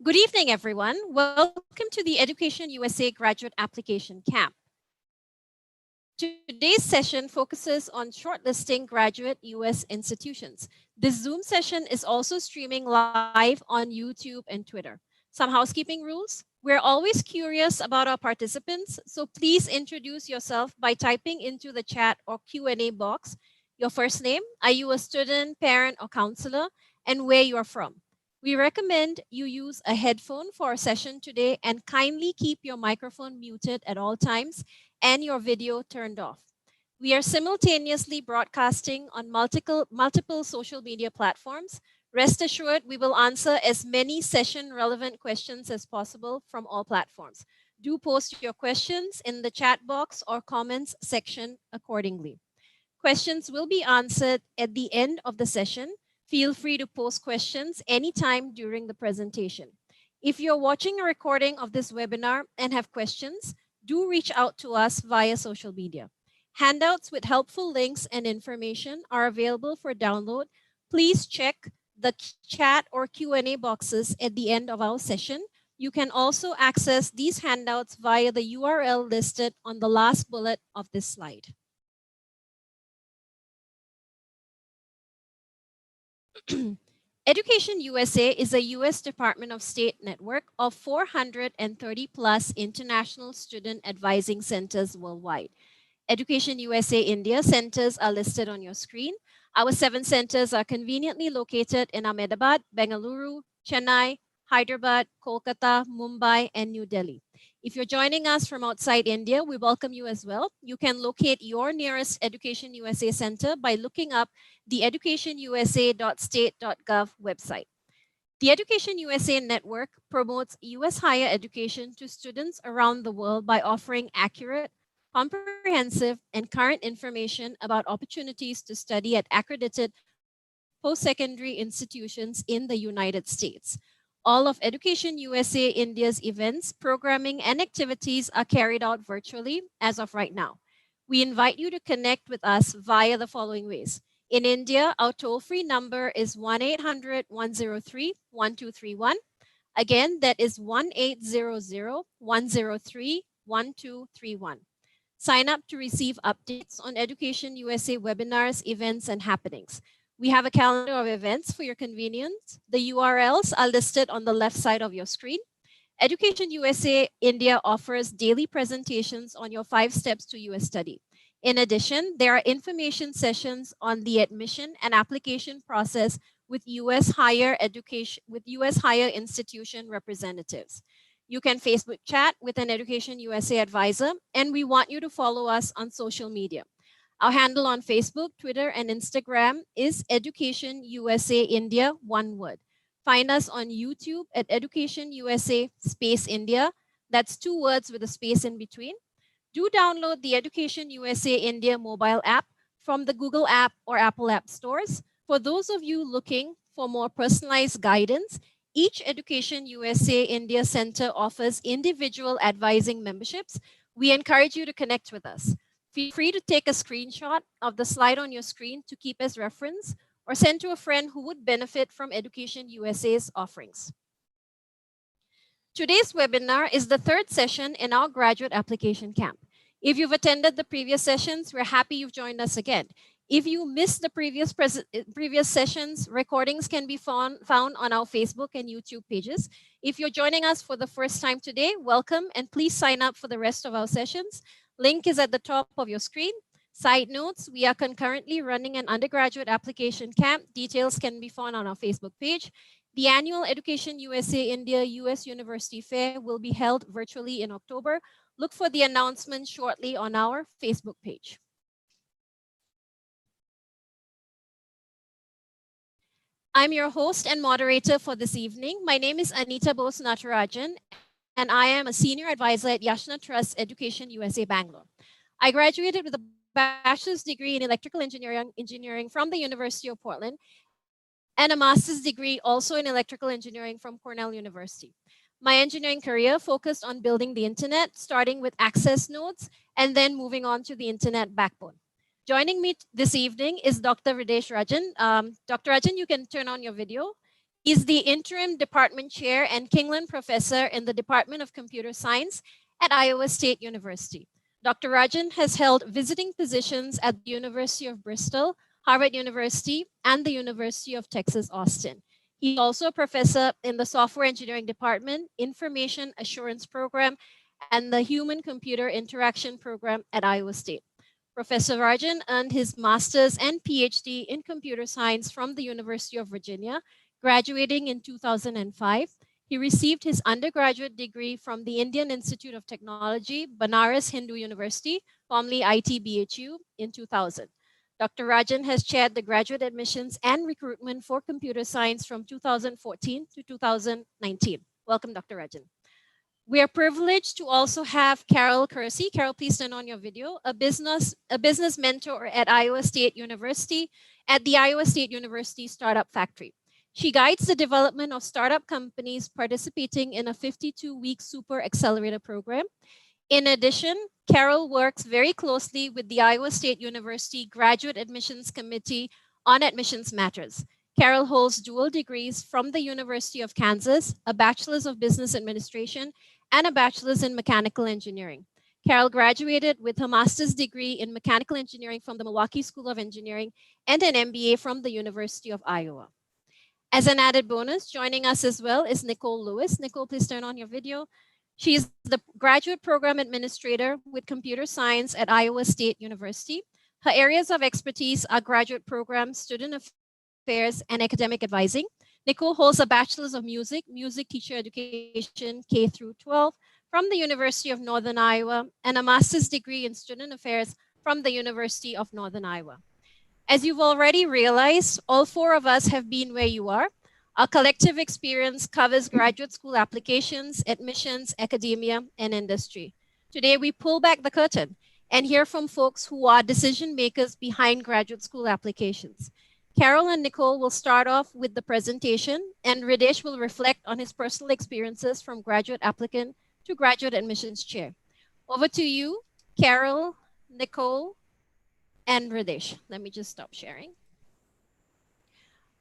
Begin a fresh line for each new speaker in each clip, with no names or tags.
Good evening, everyone. Welcome to the Education USA Graduate Application Camp. Today's session focuses on shortlisting graduate US institutions. This Zoom session is also streaming live on YouTube and Twitter. Some housekeeping rules. We're always curious about our participants, so please introduce yourself by typing into the chat or Q&A box your first name, are you a student, parent, or counselor, and where you are from. We recommend you use a headphone for our session today and kindly keep your microphone muted at all times and your video turned off. We are simultaneously broadcasting on multiple social media platforms. Rest assured, we will answer as many session relevant questions as possible from all platforms. Do post your questions in the chat box or comments section accordingly. Questions will be answered at the end of the session. Feel free to post questions anytime during the presentation. If you're watching a recording of this webinar and have questions, do reach out to us via social media. Handouts with helpful links and information are available for download. Please check the chat or Q&A boxes at the end of our session. You can also access these handouts via the URL listed on the last bullet of this slide. Education USA is a US Department of State network of 430 plus international student advising centers worldwide. Education USA India centers are listed on your screen. Our 7 centers are conveniently located in Ahmedabad, Bengaluru, Chennai, Hyderabad, Kolkata, Mumbai, and New Delhi. If you're joining us from outside India, we welcome you as well. You can locate your nearest Education USA center by looking up the educationusa.state.gov website. The Education USA network promotes US higher education to students around the world by offering accurate, comprehensive, and current information about opportunities to study at accredited post-secondary institutions in the United States. All of Education USA India's events, programming, and activities are carried out virtually as of right now. We invite you to connect with us via the following ways. In India, our toll-free number is 1-800-103-1231. Again, that is 1-800-103-1231. Sign up to receive updates on Education USA webinars, events, and happenings. We have a calendar of events for your convenience. The URLs are listed on the left side of your screen. Education USA India offers daily presentations on your 5 steps to US study. In addition, there are information sessions on the admission and application process with US higher institution representatives. You can Facebook chat with an Education USA advisor, and we want you to follow us on social media. Our handle on Facebook, Twitter, and Instagram is Education USA India, one word. Find us on YouTube at Education USA Space India. That's 2 words with a space in between. Do download the Education USA India mobile app from the Google App or Apple App stores. For those of you looking for more personalized guidance, each Education USA India Center offers individual advising memberships. We encourage you to connect with us. Feel free to take a screenshot of the slide on your screen to keep as reference or send to a friend who would benefit from Education USA's offerings. Today's webinar is the 3rd session in our graduate application camp. If you've attended the previous sessions, we're happy you've joined us again. If you missed the previous sessions, recordings can be found on our Facebook and YouTube pages. If you're joining us for the first time today, welcome, and please sign up for the rest of our sessions. Link is at the top of your screen. Side notes, we are concurrently running an undergraduate application camp. Details can be found on our Facebook page. The annual Education USA India US University Fair will be held virtually in October. Look for the announcement shortly on our Facebook page. I'm your host and moderator for this evening. My name is Anita Bose Natarajan, and I am a senior advisor at Yashna Trust Education USA Bangalore. I graduated with a bachelor's degree in electrical engineering from the University of Portland and a master's degree also in electrical engineering from Cornell University. My engineering career focused on building the internet, starting with access nodes and then moving on to the internet backbone. Joining me this evening is Dr. Videsh Rajan. Dr. Rajan, you can turn on your video. He's the interim department chair and Kingland professor in the Department of Computer Science at Iowa State University. Dr. Rajan has held visiting positions at the University of Bristol, Harvard University, and the University of Texas, Austin. He's also a professor in the Software Engineering Department, Information Assurance Program, and the Human Computer Interaction Program at Iowa State. Professor Rajan earned his master's and PhD in computer science from the University of Virginia, graduating in 2005. He received his undergraduate degree from the Indian Institute of Technology, Banaras Hindu University, formerly ITBHU, in 2000. Dr. Rajan has chaired the graduate admissions and recruitment for computer science from 2014 to 2019. Welcome, Dr. Rajan. We are privileged to also have Carol Kersey. Carol, please turn on your video. A business mentor at Iowa State University at the Iowa State University Startup Factory. She guides the development of startup companies participating in a 52-week super accelerator program. In addition, Carol works very closely with the Iowa State University Graduate Admissions Committee on admissions matters. Carol holds dual degrees from the University of Kansas, a bachelor's of business administration and a bachelor's in mechanical engineering. Carol graduated with her master's degree in mechanical engineering from the Milwaukee School of Engineering and an MBA from the University of Iowa. As an added bonus, joining us as well is Nicole Lewis. Nicole, please turn on your video. She is the graduate program administrator with computer science at Iowa State University. Her areas of expertise are graduate programs, student affairs, and academic advising. Nicole holds a bachelor's of music teacher education, K through 12, from the University of Northern Iowa, and a master's degree in student affairs from the University of Northern Iowa. As you've already realized, all four of us have been where you are. Our collective experience covers graduate school applications, admissions, academia, and industry. Today, we pull back the curtain and hear from folks who are decision makers behind graduate school applications. Carol and Nicole will start off with the presentation, and Ridesh will reflect on his personal experiences from graduate applicant to graduate admissions chair. Over to you, Carol, Nicole, and Ridesh. Let me just stop sharing.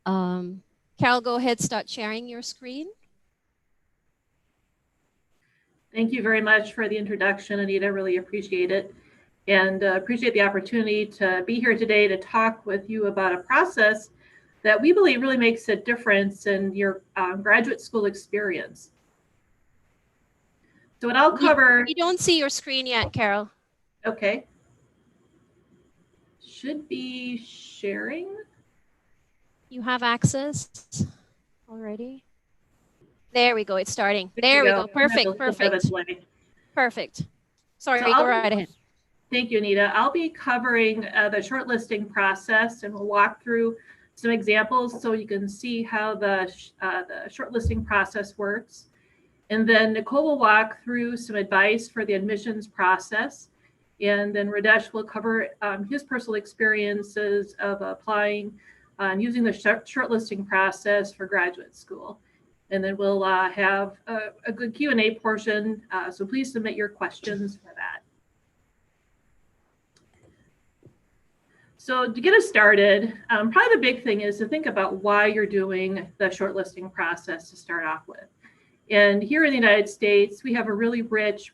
Carol, go ahead, start sharing your screen.
Thank you very much for the introduction, Anita. Really appreciate it. And appreciate the opportunity to be here today to talk with you about a process that we believe really makes a difference in your graduate school experience. So what I'll cover...
We don't see your screen yet, Carol.
Okay. Should be sharing.
You have access already? There we go, it's starting. There we go, perfect, perfect. Perfect. Sorry, go right ahead.
Thank you, Anita. I'll be covering the shortlisting process, and we'll walk through some examples so you can see how the shortlisting process works. And then Nicole will walk through some advice for the admissions process. And then Ridesh will cover his personal experiences of applying and using the shortlisting process for graduate school. And then we'll have a good Q&A portion, so please submit your questions for that. So to get us started, probably the big thing is to think about why you're doing the shortlisting process to start off with. And here in the United States, we have a really rich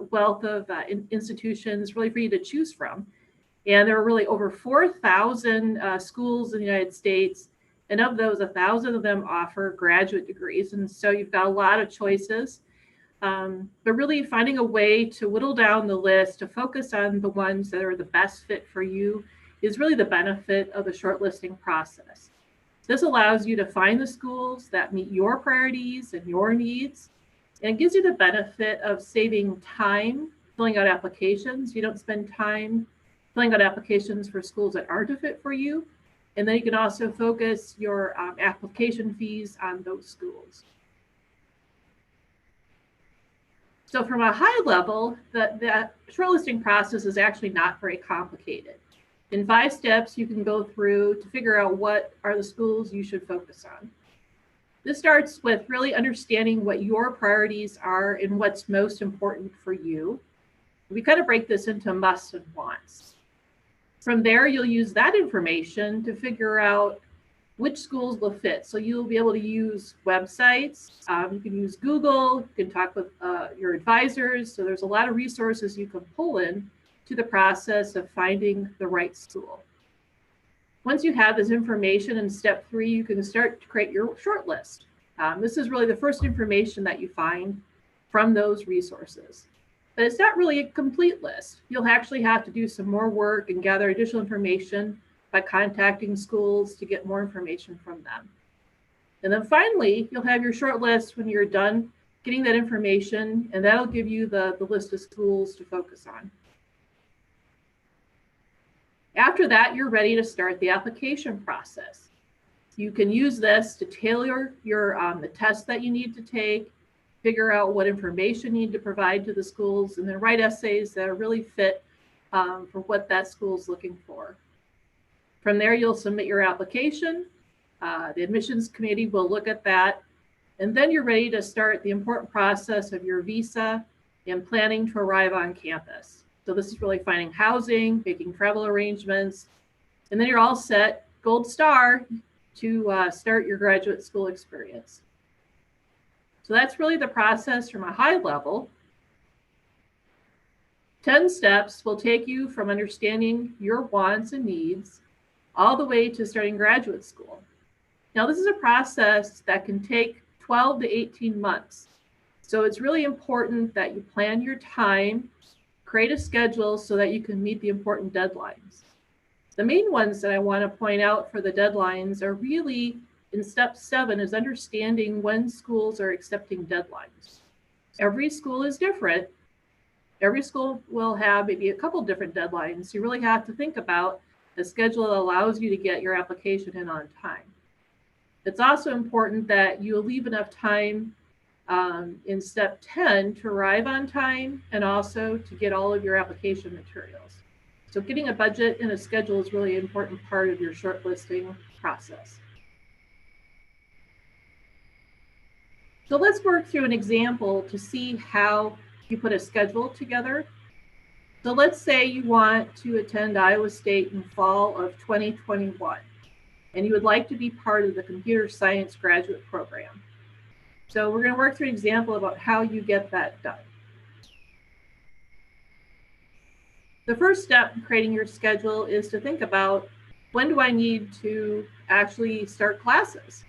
wealth of institutions really for you to choose from. And there are really over 4,000 schools in the United States. And of those, 1,000 of them offer graduate degrees. And so you've got a lot of choices. But really finding a way to whittle down the list to focus on the ones that are the best fit for you is really the benefit of the shortlisting process. This allows you to find the schools that meet your priorities and your needs, and it gives you the benefit of saving time filling out applications. You don't spend time filling out applications for schools that aren't a fit for you, and then you can also focus your application fees on those schools. So from a high level, the shortlisting process is actually not very complicated. In 5 steps, you can go through to figure out what are the schools you should focus on. This starts with really understanding what your priorities are and what's most important for you. We kind of break this into musts and wants. From there, you'll use that information to figure out which schools will fit. So you'll be able to use websites, you can use Google, you can talk with your advisors. So there's a lot of resources you can pull in to the process of finding the right school. Once you have this information in step 3, you can start to create your short list. This is really the first information that you find from those resources. But it's not really a complete list. You'll actually have to do some more work and gather additional information by contacting schools to get more information from them. And then finally, you'll have your short list when you're done getting that information, and that'll give you the list of schools to focus on. After that, you're ready to start the application process. You can use this to tailor your the tests that you need to take, figure out what information you need to provide to the schools, and then write essays that are really fit for what that school is looking for. From there, you'll submit your application. The admissions committee will look at that, and then you're ready to start the important process of your visa and planning to arrive on campus. So this is really finding housing, making travel arrangements, and then you're all set, gold star, to start your graduate school experience. So that's really the process from a high level. 10 steps will take you from understanding your wants and needs all the way to starting graduate school. Now, this is a process that can take 12 to 18 months. So it's really important that you plan your time, create a schedule so that you can meet the important deadlines. The main ones that I want to point out for the deadlines are really in step 7 is understanding when schools are accepting deadlines. Every school is different. Every school will have maybe a couple different deadlines. You really have to think about a schedule that allows you to get your application in on time. It's also important that you leave enough time in step 10 to arrive on time and also to get all of your application materials. So getting a budget and a schedule is really an important part of your shortlisting process. So let's work through an example to see how you put a schedule together. So let's say you want to attend Iowa State in fall of 2021, and you would like to be part of the computer science graduate program. So we're going to work through an example about how you get that done. The first step in creating your schedule is to think about, when do I need to actually start classes?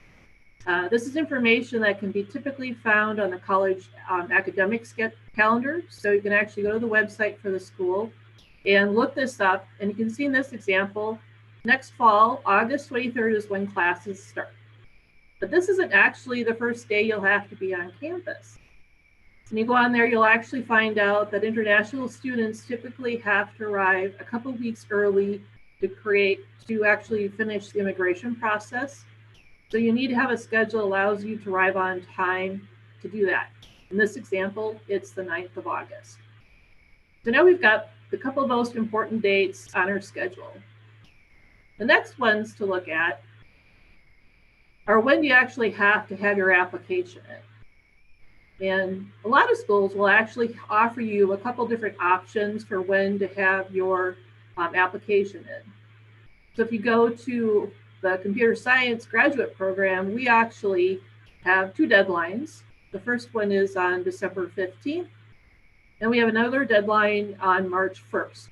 This is information that can be typically found on the college academic calendar. So you can actually go to the website for the school and look this up. And you can see in this example, next fall, August 23rd is when classes start. But this isn't actually the first day you'll have to be on campus. When you go on there, you'll actually find out that international students typically have to arrive a couple weeks early to actually finish the immigration process. So you need to have a schedule that allows you to arrive on time to do that. In this example, it's the 9th of August. So now we've got the couple of most important dates on our schedule. The next ones to look at are when you actually have to have your application in. And a lot of schools will actually offer you a couple different options for when to have your application in. So if you go to the computer science graduate program, we actually have 2 deadlines. The first one is on December 15th, and we have another deadline on March 1st.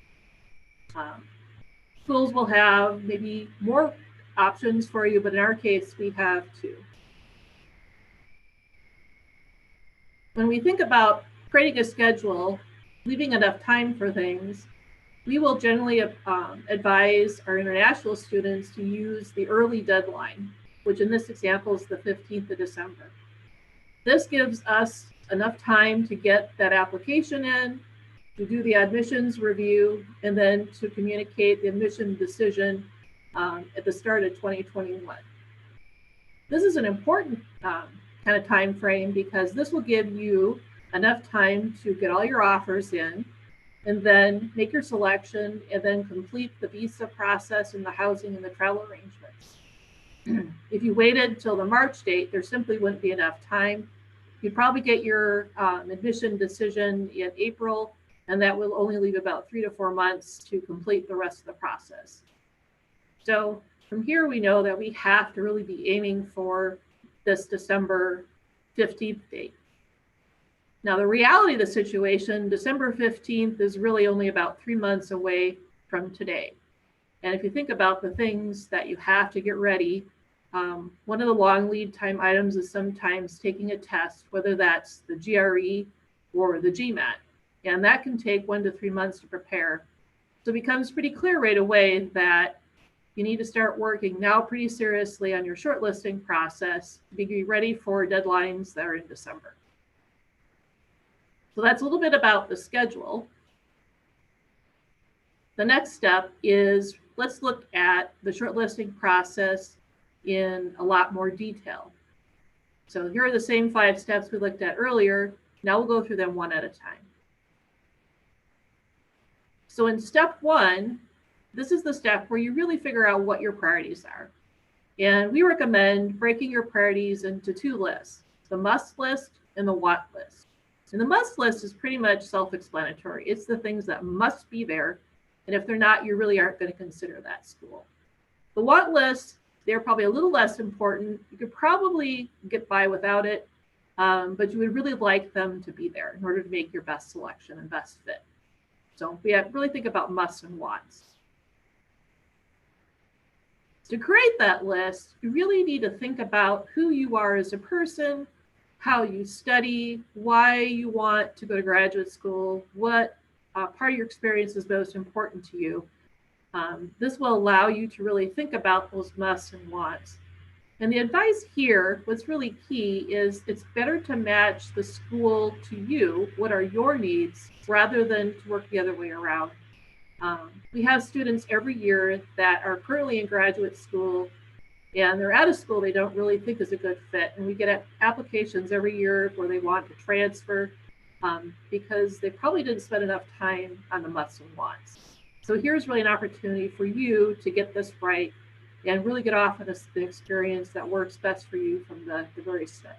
Schools will have maybe more options for you, but in our case, we have 2. When we think about creating a schedule, leaving enough time for things, we will generally advise our international students to use the early deadline, which in this example is the 15th of December. This gives us enough time to get that application in, to do the admissions review, and then to communicate the admission decision at the start of 2021. This is an important kind of time frame because this will give you enough time to get all your offers in and then make your selection and then complete the visa process and the housing and the travel arrangements. If you waited till the March date, there simply wouldn't be enough time. You'd probably get your admission decision in April, and that will only leave about 3 to 4 months to complete the rest of the process. So From here, we know that we have to really be aiming for this December 15th date. Now, the reality of the situation, December 15th is really only about 3 months away from today. And if you think about the things that you have to get ready, one of the long lead time items is sometimes taking a test, whether that's the GRE or the GMAT. And that can take 1 to 3 months to prepare. So it becomes pretty clear right away that you need to start working now pretty seriously on your shortlisting process to be ready for deadlines that are in December. So that's a little bit about the schedule. The next step is let's look at the shortlisting process in a lot more detail. So here are the same 5 steps we looked at earlier. Now we'll go through them one at a time. So in step 1, this is the step where you really figure out what your priorities are. And we recommend breaking your priorities into 2 lists, the must list and the want list. And the must list is pretty much self-explanatory. It's the things that must be there. And if they're not, you really aren't going to consider that school. The want list, they're probably a little less important. You could probably get by without it, but you would really like them to be there in order to make your best selection and best fit. So we have to really think about musts and wants. To create that list, you really need to think about who you are as a person, how you study, why you want to go to graduate school, what part of your experience is most important to you. This will allow you to really think about those musts and wants. And the advice here, what's really key is it's better to match the school to you, what are your needs, rather than to work the other way around. We have students every year that are currently in graduate school and they're at a school they don't really think is a good fit. And we get applications every year where they want to transfer because they probably didn't spend enough time on the musts and wants. So here's really an opportunity for you to get this right and really get off on the experience that works best for you from the very start.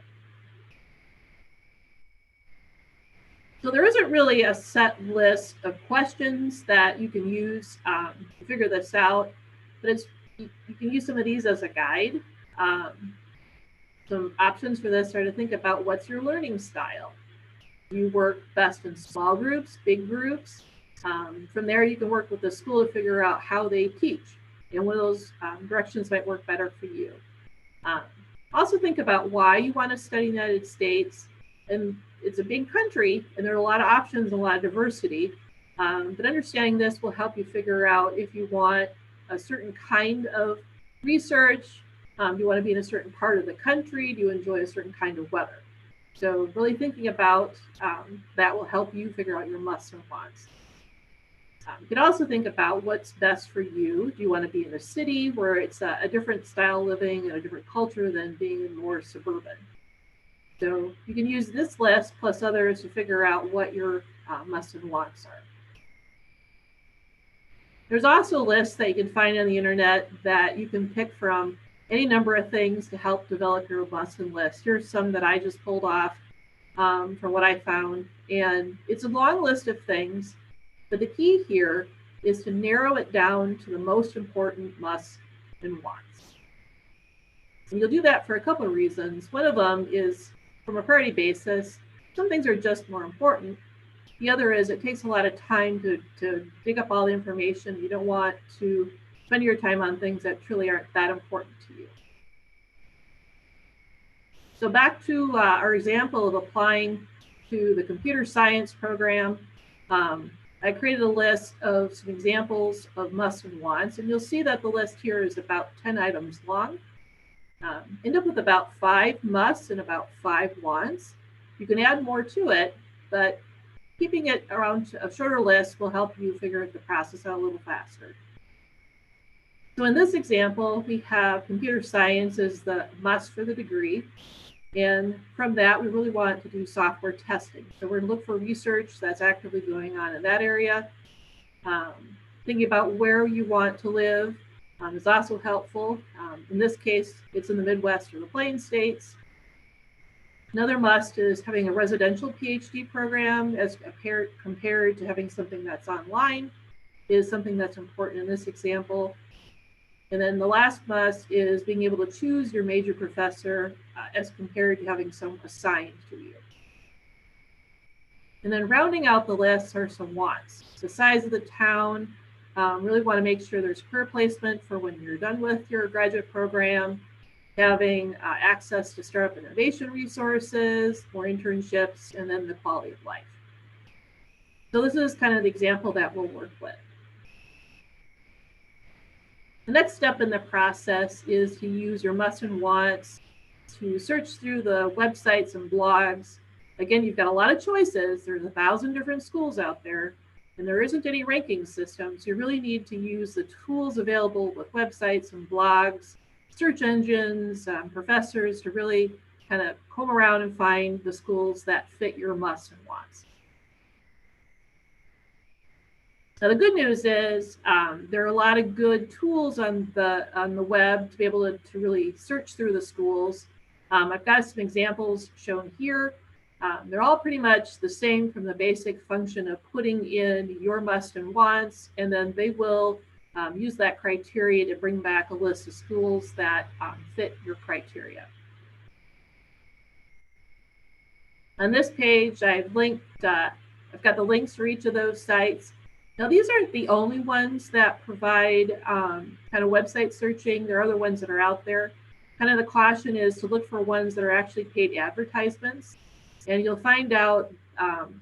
So there isn't really a set list of questions that you can use to figure this out, but you can use some of these as a guide. Some options for this are to think about what's your learning style. Do you work best in small groups, big groups? From there, you can work with the school to figure out how they teach, and one of those directions might work better for you. Also think about why you want to study in the United States. And it's a big country, and there are a lot of options and a lot of diversity. But understanding this will help you figure out if you want a certain kind of research. Do you want to be in a certain part of the country? Do you enjoy a certain kind of weather? So really thinking about that will help you figure out your musts and wants. You can also think about what's best for you. Do you want to be in a city where it's a different style of living and a different culture than being more suburban? So you can use this list plus others to figure out what your musts and wants are. There's also lists that you can find on the internet that you can pick from any number of things to help develop your musts and list. Here's some that I just pulled off from what I found. And it's a long list of things, but the key here is to narrow it down to the most important musts and wants. And you'll do that for a couple of reasons. One of them is from a priority basis, some things are just more important. The other is it takes a lot of time to dig up all the information. You don't want to spend your time on things that truly aren't that important to you. So back to our example of applying to the computer science program. I created a list of some examples of musts and wants, and you'll see that the list here is about 10 items long. End up with about 5 musts and about 5 wants. You can add more to it, but keeping it around a shorter list will help you figure the process out a little faster. So in this example, we have computer science as the must for the degree. And from that, we really want to do software testing. So we're going to look for research that's actively going on in that area. Thinking about where you want to live is also helpful. In this case, it's in the Midwest or the Plains states. Another must is having a residential PhD program as compared to having something that's online is something that's important in this example. And then the last must is being able to choose your major professor as compared to having some assigned to you. And then rounding out the list are some wants. The size of the town, really want to make sure there's career placement for when you're done with your graduate program, having access to startup innovation resources, more internships, and then the quality of life. So this is kind of the example that we'll work with. The next step in the process is to use your must and wants to search through the websites and blogs. Again, you've got a lot of choices. There's 1,000 different schools out there, and there isn't any ranking system. So you really need to use the tools available with websites and blogs, search engines, professors to really kind of comb around and find the schools that fit your must and wants. Now, the good news is there are a lot of good tools on the web to be able to really search through the schools. I've got some examples shown here. They're all pretty much the same from the basic function of putting in your must and wants, and then they will use that criteria to bring back a list of schools that fit your criteria. On this page, I've got the links for each of those sites. Now, these aren't the only ones that provide kind of website searching. There are other ones that are out there. Kind of the caution is to look for ones that are actually paid advertisements. And you'll find out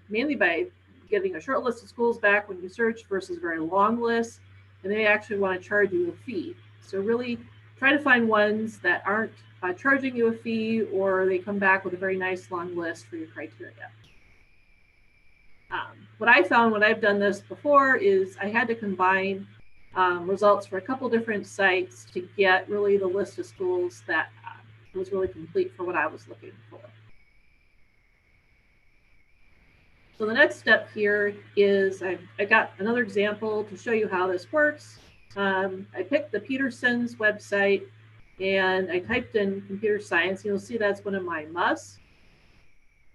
mainly by getting a short list of schools back when you search versus a very long list. And they actually want to charge you a fee. So really try to find ones that aren't charging you a fee, or they come back with a very nice long list for your criteria. What I found when I've done this before is I had to combine results for a couple different sites to get really the list of schools that was really complete for what I was looking for. So the next step here is I got another example to show you how this works. I picked the Peterson's website and I typed in computer science. You'll see that's one of my musts.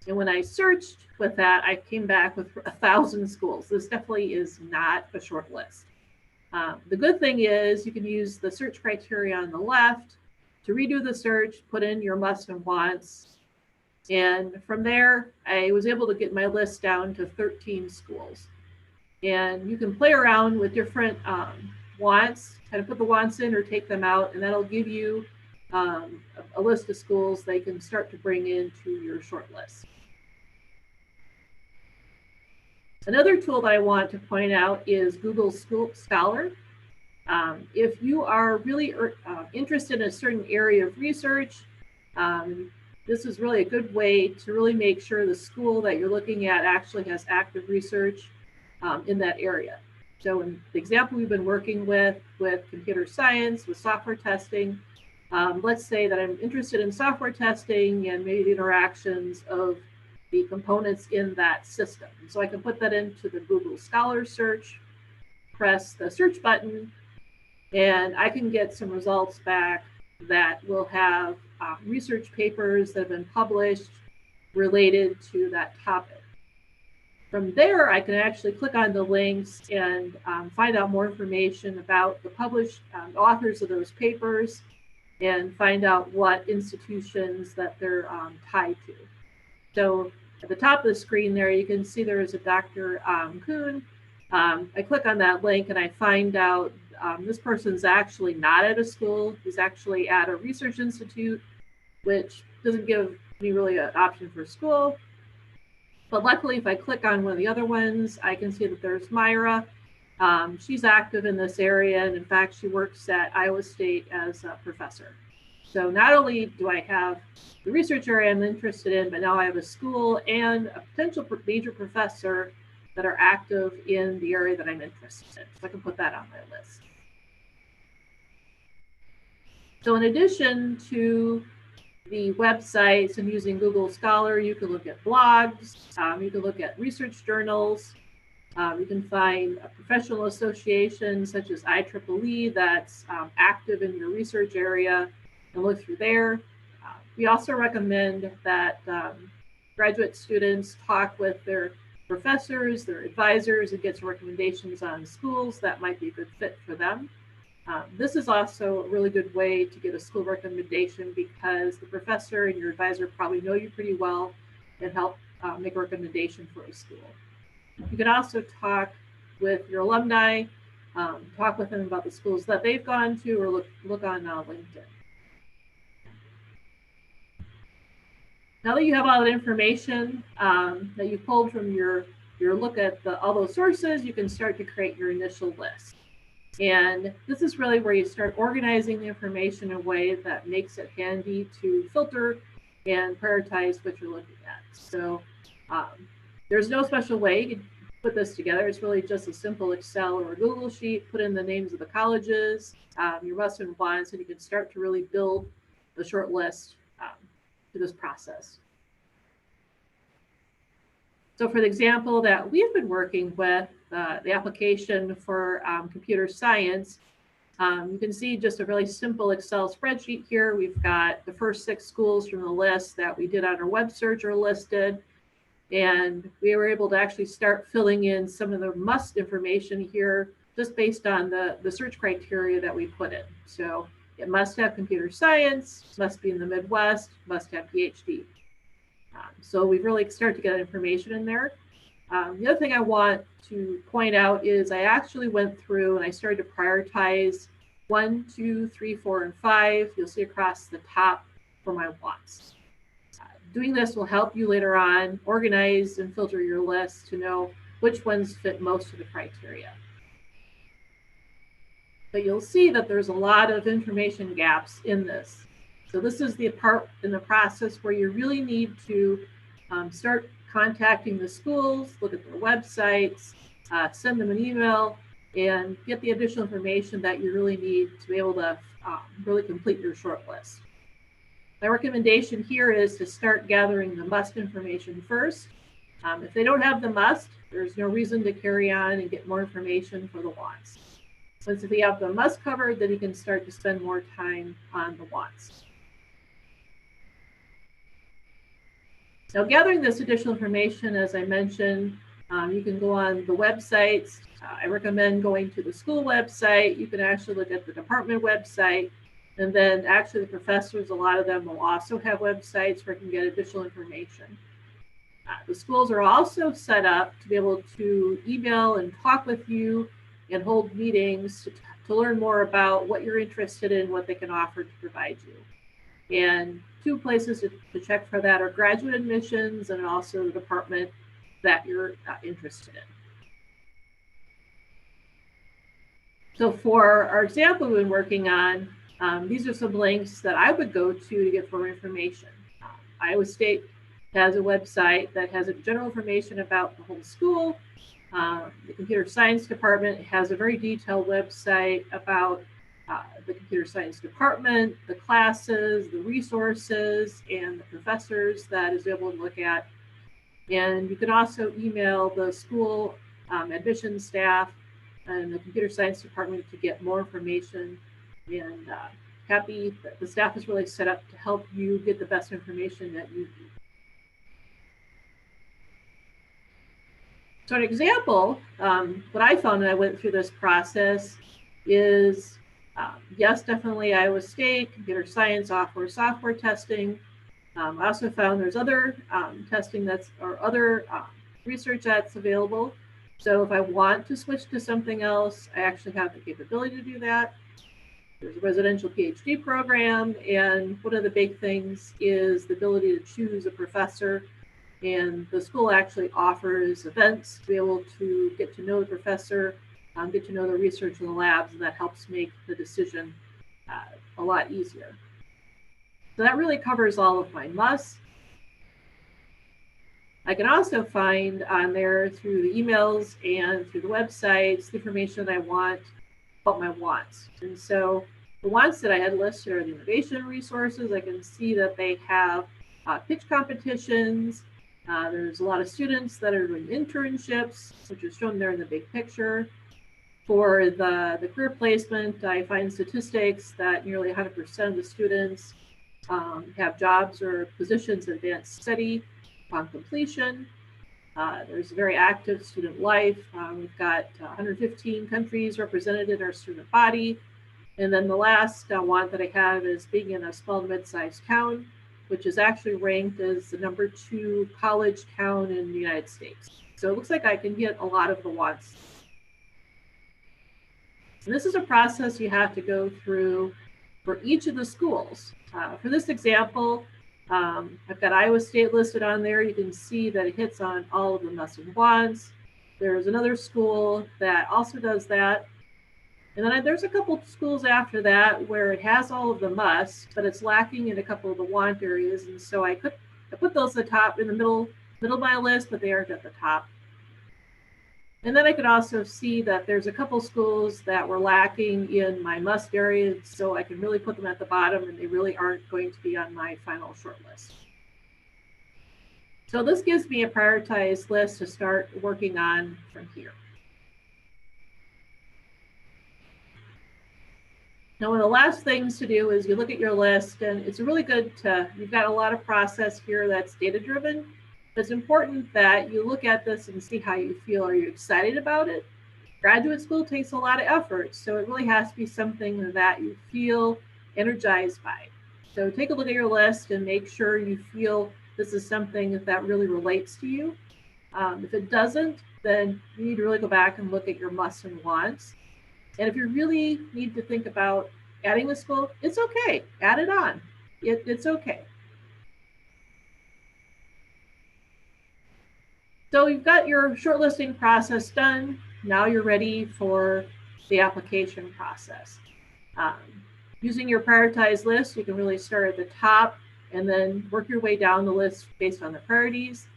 And when I searched with that, I came back with 1,000 schools. This definitely is not a short list. The good thing is you can use the search criteria on the left to redo the search, put in your must and wants. And from there, I was able to get my list down to 13 schools. And you can play around with different wants, kind of put the wants in or take them out, and that'll give you a list of schools they can start to bring into your short list. Another tool that I want to point out is Google Scholar. If you are really interested in a certain area of research, this is really a good way to really make sure the school that you're looking at actually has active research in that area. So in the example we've been working with computer science, with software testing, let's say that I'm interested in software testing and maybe the interactions of the components in that system. And so I can put that into the Google Scholar search, press the search button, and I can get some results back that will have research papers that have been published related to that topic. From there, I can actually click on the links and find out more information about the published authors of those papers and find out what institutions that they're tied to. So at the top of the screen there, you can see there is a Dr. Kuhn. I click on that link and I find out this person's actually not at a school. He's actually at a research institute, which doesn't give me really an option for school. But luckily, if I click on one of the other ones, I can see that there's Myra. She's active in this area, and in fact, she works at Iowa State as a professor. So not only do I have the research area I'm interested in, but now I have a school and a potential major professor that are active in the area that I'm interested in. So I can put that on my list. So in addition to the websites and using Google Scholar, you can look at blogs, you can look at research journals, you can find a professional association such as IEEE that's active in your research area and look through there. We also recommend that graduate students talk with their professors, their advisors, and get some recommendations on schools that might be a good fit for them. This is also a really good way to get a school recommendation because the professor and your advisor probably know you pretty well and help make a recommendation for a school. You can also talk with your alumni, talk with them about the schools that they've gone to, or look on LinkedIn. Now that you have all that information that you pulled from your look at all those sources, you can start to create your initial list. And this is really where you start organizing the information in a way that makes it handy to filter and prioritize what you're looking at. So there's no special way you can put this together. It's really just a simple Excel or a Google sheet, put in the names of the colleges, your must and wants, and you can start to really build the short list to this process. So for the example that we've been working with, the application for computer science, you can see just a really simple Excel spreadsheet here. We've got the first 6 schools from the list that we did on our web search are listed. And we were able to actually start filling in some of the must information here just based on the search criteria that we put in. So it must have computer science, must be in the Midwest, must have PhD. So we've really started to get information in there. The other thing I want to point out is I actually went through and I started to prioritize 1, 2, 3, 4, and 5. You'll see across the top for my wants. Doing this will help you later on organize and filter your list to know which ones fit most of the criteria. But you'll see that there's a lot of information gaps in this. So this is the part in the process where you really need to start contacting the schools, look at their websites, send them an email, and get the additional information that you really need to be able to really complete your short list. My recommendation here is to start gathering the must information first. If they don't have the must, there's no reason to carry on and get more information for the wants. Once if you have the must covered, then you can start to spend more time on the wants. Now, gathering this additional information, as I mentioned, you can go on the websites. I recommend going to the school website. You can actually look at the department website. And then actually the professors, a lot of them will also have websites where you can get additional information. The schools are also set up to be able to email and talk with you and hold meetings to learn more about what you're interested in, what they can offer to provide you. And 2 places to check for that are graduate admissions and also the department that you're interested in. So for our example we've been working on, these are some links that I would go to get more information. Iowa State has a website that has general information about the whole school. The computer science department has a very detailed website about the computer science department, the classes, the resources, and the professors that is able to look at. And you can also email the school admissions staff and the computer science department to get more information. And happy that the staff is really set up to help you get the best information that you need. So an example, what I found when I went through this process is, yes, definitely Iowa State, computer science, software testing. I also found there's other testing or other research that's available. So if I want to switch to something else, I actually have the capability to do that. There's a residential PhD program, and one of the big things is the ability to choose a professor. And the school actually offers events to be able to get to know the professor, get to know the research in the labs, and that helps make the decision a lot easier. So that really covers all of my musts. I can also find on there through the emails and through the websites the information that I want about my wants. And so the wants that I had listed are the innovation resources. I can see that they have pitch competitions. There's a lot of students that are doing internships, which is shown there in the big picture. For the career placement, I find statistics that nearly 100% of the students have jobs or positions in advanced study upon completion. There's a very active student life. We've got 115 countries represented in our student body. And then the last want that I have is being in a small to mid-sized town, which is actually ranked as the #2 college town in the United States. So it looks like I can hit a lot of the wants. And this is a process you have to go through for each of the schools. For this example, I've got Iowa State listed on there. You can see that it hits on all of the must and wants. There's another school that also does that. And then there's a couple schools after that where it has all of the musts, but it's lacking in a couple of the want areas. And so I put those at the top in the middle of my list, but they aren't at the top. And then I could also see that there's a couple schools that were lacking in my must areas, so I can really put them at the bottom, and they really aren't going to be on my final short list. So this gives me a prioritized list to start working on from here. Now, one of the last things to do is you look at your list, and it's really good you've got a lot of process here that's data-driven. It's important that you look at this and see how you feel. Are you excited about it? Graduate school takes a lot of effort, so it really has to be something that you feel energized by. So take a look at your list and make sure you feel this is something that really relates to you. If it doesn't, then you need to really go back and look at your musts and wants. And if you really need to think about adding a school, it's okay. Add it on. It's okay. So you've got your shortlisting process done. Now you're ready for the application process. Using your prioritized list, you can really start at the top and then work your way down the list based on the priorities.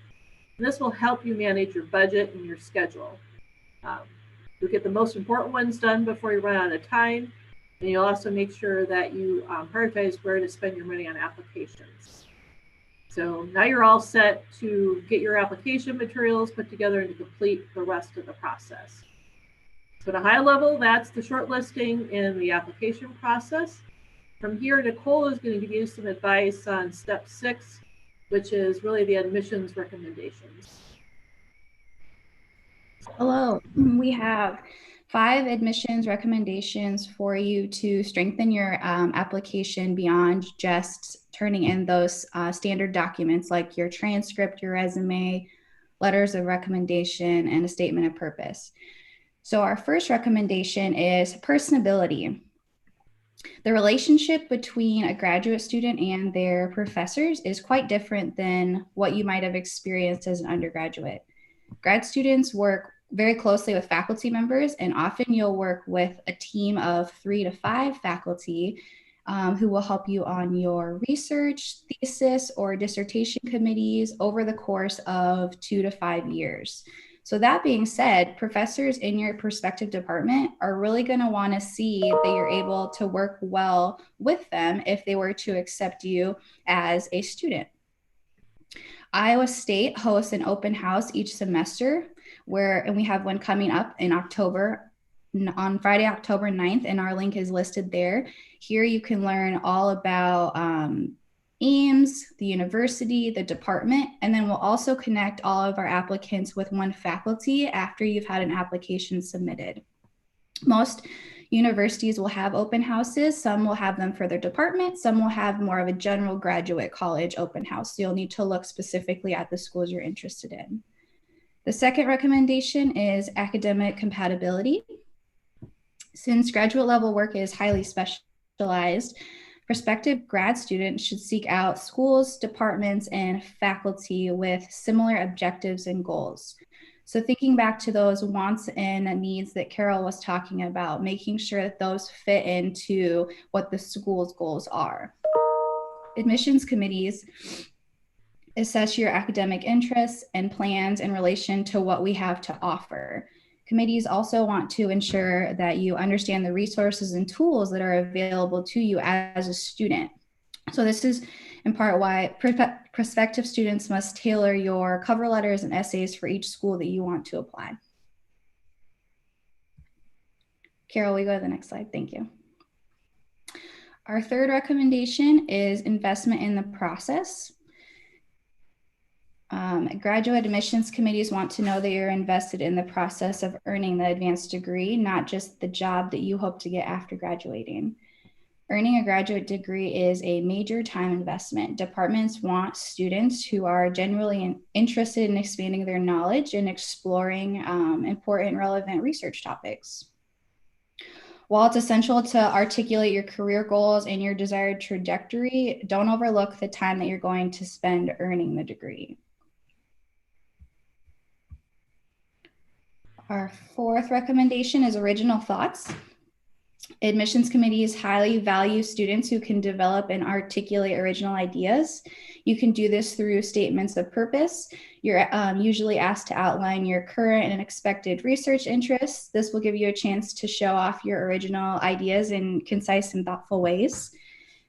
And this will help you manage your budget and your schedule. You'll get the most important ones done before you run out of time. And you'll also make sure that you prioritize where to spend your money on applications. So now you're all set to get your application materials put together and to complete the rest of the process. So at a high level, that's the shortlisting and the application process. From here, Nicole is going to give you some advice on step 6, which is really the admissions recommendations.
Hello, we have 5 admissions recommendations for you to strengthen your application beyond just turning in those standard documents like your transcript, your resume, letters of recommendation, and a statement of purpose. So our first recommendation is personability. The relationship between a graduate student and their professors is quite different than what you might have experienced as an undergraduate. Grad students work very closely with faculty members, and often you'll work with a team of 3 to 5 faculty who will help you on your research, thesis, or dissertation committees over the course of 2 to 5 years. So that being said, professors in your prospective department are really going to want to see that you're able to work well with them if they were to accept you as a student. Iowa State hosts an open house each semester and we have one coming up in October, on Friday, October 9th, and our link is listed there. Here you can learn all about Ames, the university, the department, and then we'll also connect all of our applicants with one faculty after you've had an application submitted. Most universities will have open houses. Some will have them for their department. Some will have more of a general graduate college open house. So you'll need to look specifically at the schools you're interested in. The second recommendation is academic compatibility. Since graduate level work is highly specialized, prospective grad students should seek out schools, departments, and faculty with similar objectives and goals. So thinking back to those wants and needs that Carol was talking about, making sure that those fit into what the school's goals are. Admissions committees assess your academic interests and plans in relation to what we have to offer. Committees also want to ensure that you understand the resources and tools that are available to you as a student. So this is in part why prospective students must tailor your cover letters and essays for each school that you want to apply. Carol, we go to the next slide. Thank you. Our third recommendation is investment in the process. Graduate admissions committees want to know that you're invested in the process of earning the advanced degree, not just the job that you hope to get after graduating. Earning a graduate degree is a major time investment. Departments want students who are genuinely interested in expanding their knowledge and exploring important, relevant research topics. While it's essential to articulate your career goals and your desired trajectory, don't overlook the time that you're going to spend earning the degree. Our fourth recommendation is original thoughts. Admissions committees highly value students who can develop and articulate original ideas. You can do this through statements of purpose. You're usually asked to outline your current and expected research interests. This will give you a chance to show off your original ideas in concise and thoughtful ways.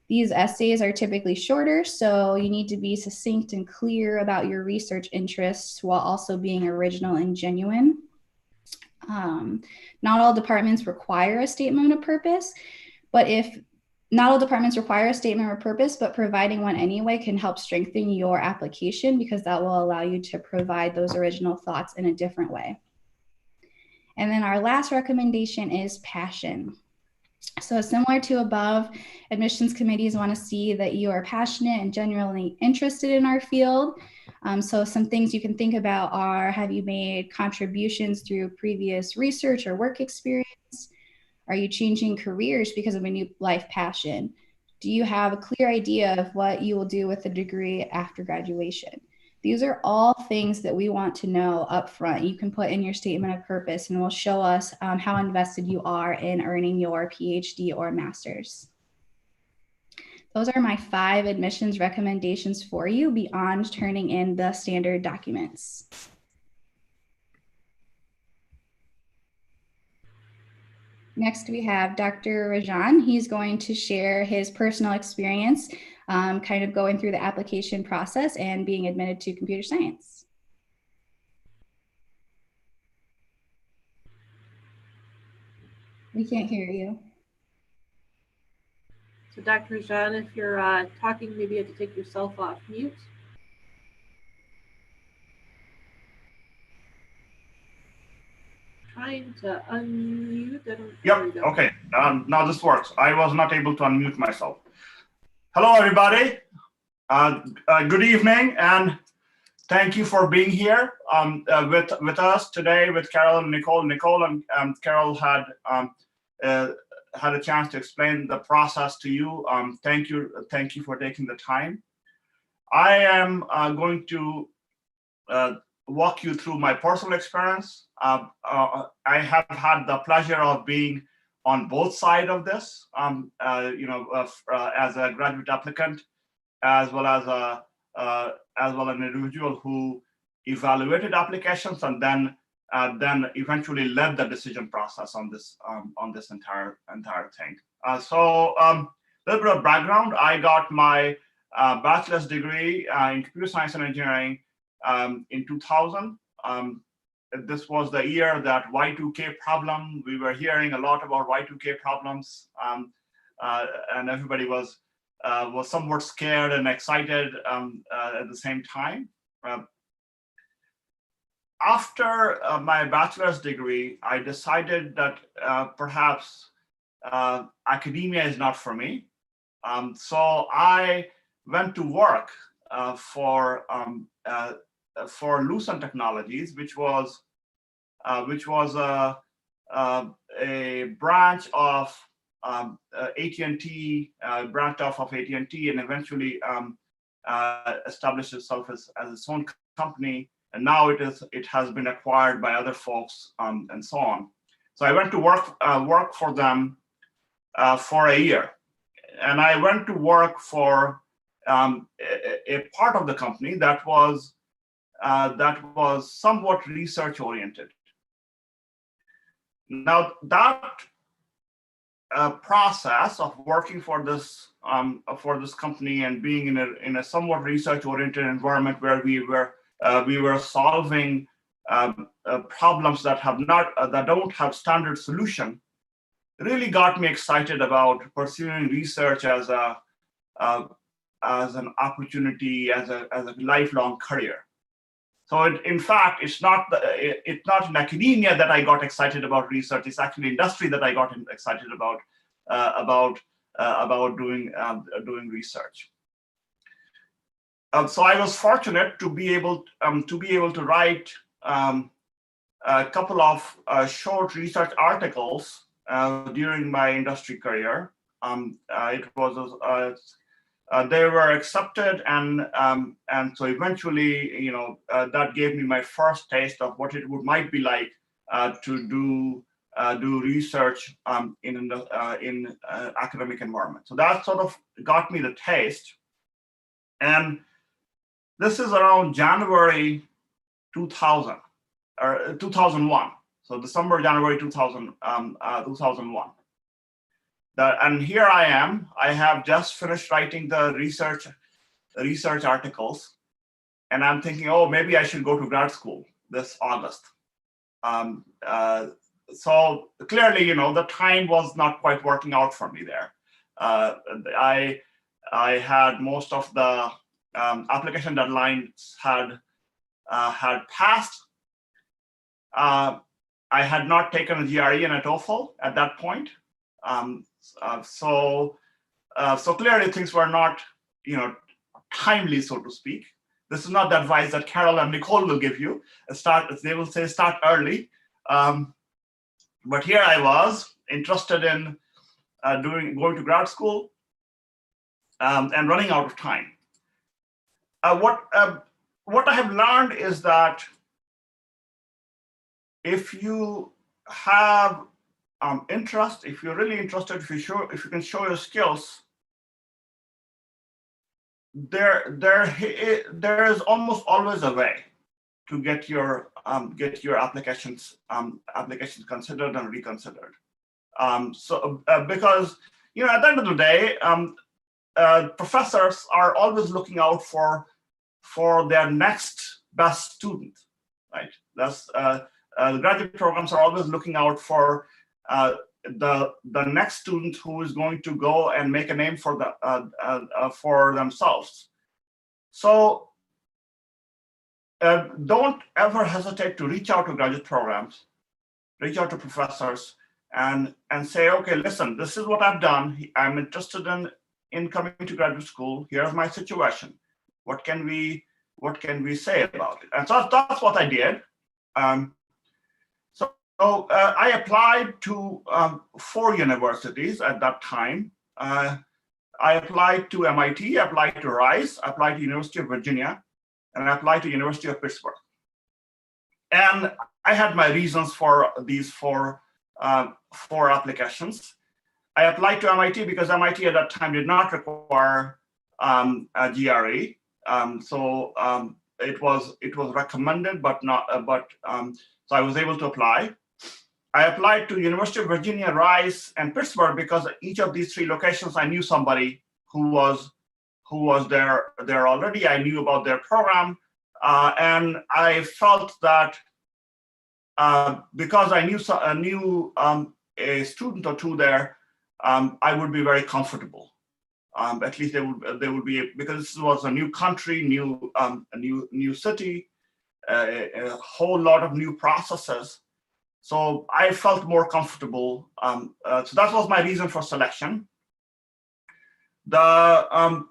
These essays are typically shorter, so you need to be succinct and clear about your research interests while also being original and genuine. Not all departments require a statement of purpose, but providing one anyway can help strengthen your application because that will allow you to provide those original thoughts in a different way. And then our last recommendation is passion. So similar to above, admissions committees want to see that you are passionate and genuinely interested in our field. So some things you can think about are, have you made contributions through previous research or work experience? Are you changing careers because of a new life passion? Do you have a clear idea of what you will do with a degree after graduation? These are all things that we want to know up front. You can put in your statement of purpose and will show us how invested you are in earning your PhD or master's. Those are my 5 admissions recommendations for you beyond turning in the standard documents. Next, we have Dr. Rajan. He's going to share his personal experience kind of going through the application process and being admitted to computer science. We can't hear you.
So Dr. Rajan, if you're talking, maybe you have to take yourself off mute. Trying to unmute.
Yep, okay, now this works. I was not able to unmute myself. Hello, everybody. Good evening, and thank you for being here with us today with Carol and Nicole. Nicole and Carol had a chance to explain the process to you. Thank you for taking the time. I am going to walk you through my personal experience. I have had the pleasure of being on both sides of this, as a graduate applicant, as well as an individual who evaluated applications and then eventually led the decision process on this entire thing. So a little bit of background: I got my bachelor's degree in computer science and engineering in 2000. This was the year that Y2K problem. We were hearing a lot about Y2K problems, and everybody was somewhat scared and excited at the same time. After my bachelor's degree, I decided that perhaps academia is not for me. So I went to work for Lucent Technologies, which was a branch of AT&T, branched off of AT&T, and eventually established itself as its own company. And now it has been acquired by other folks and so on. So I went to work for them for a year, and I went to work for a part of the company that was somewhat research oriented. Now that process of working for this company and being in a somewhat research oriented environment where we were solving problems that don't have standard solution, really got me excited about pursuing research as an opportunity, as a lifelong career. So in fact, it's not in academia that I got excited about research. It's actually industry that I got excited about doing research. So I was fortunate to be able to write a couple of short research articles during my industry career. They were accepted, and so eventually, that gave me my first taste of what it might be like to do research in academic environment. So that sort of got me the taste, and this is around January 2000 or 2001. So December, January 2001. And here I am. I have just finished writing the research articles, and I'm thinking, oh, maybe I should go to grad school this August. So clearly, the time was not quite working out for me there. I had most of the application deadlines had passed. I had not taken a GRE and a TOEFL at that point. So clearly things were not, timely, so to speak. This is not the advice that Carol and Nicole will give you. They will say start early. But here I was interested in going to grad school and running out of time. What I have learned is that if you have interest, if you're really interested, if you can show your skills, there is almost always a way to get your applications considered and reconsidered. Because at the end of the day, professors are always looking out for their next best student, right? That's the graduate programs are always looking out for the next student who is going to go and make a name for themselves. So don't ever hesitate to reach out to graduate programs, reach out to professors, and say, okay, listen, this is what I've done. I'm interested in coming to graduate school. Here's my situation. What can we say about it? And so that's what I did. So I applied to 4 universities at that time. I applied to MIT, I applied to Rice, I applied to University of Virginia, and I applied to University of Pittsburgh. And I had my reasons for these 4 applications. I applied to MIT because MIT at that time did not require a GRE. So it was recommended, but not. So I was able to apply. I applied to University of Virginia, Rice, and Pittsburgh because each of these 3 locations I knew somebody who was there already. I knew about their program, and I felt that because I knew a student or 2 there, I would be very comfortable. At least they would be, because this was a new country, new city, a whole lot of new processes. So I felt more comfortable. So that was my reason for selection. I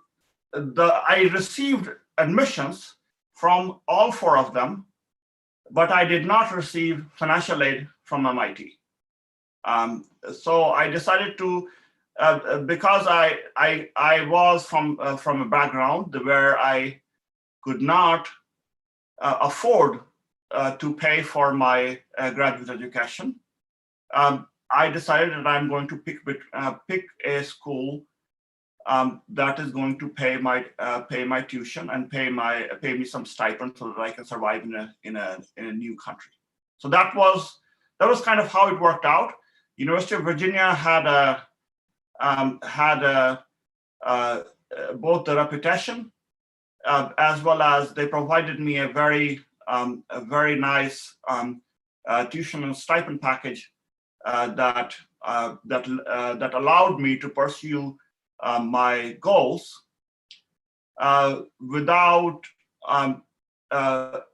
received admissions from all 4 of them, but I did not receive financial aid from MIT. So I decided to, because I was from a background where I could not afford to pay for my graduate education, I decided that I'm going to pick a school that is going to pay my tuition and pay me some stipend so that I can survive in a new country. So that was kind of how it worked out. University of Virginia had both the reputation as well as they provided me a very nice tuition and stipend package that allowed me to pursue my goals without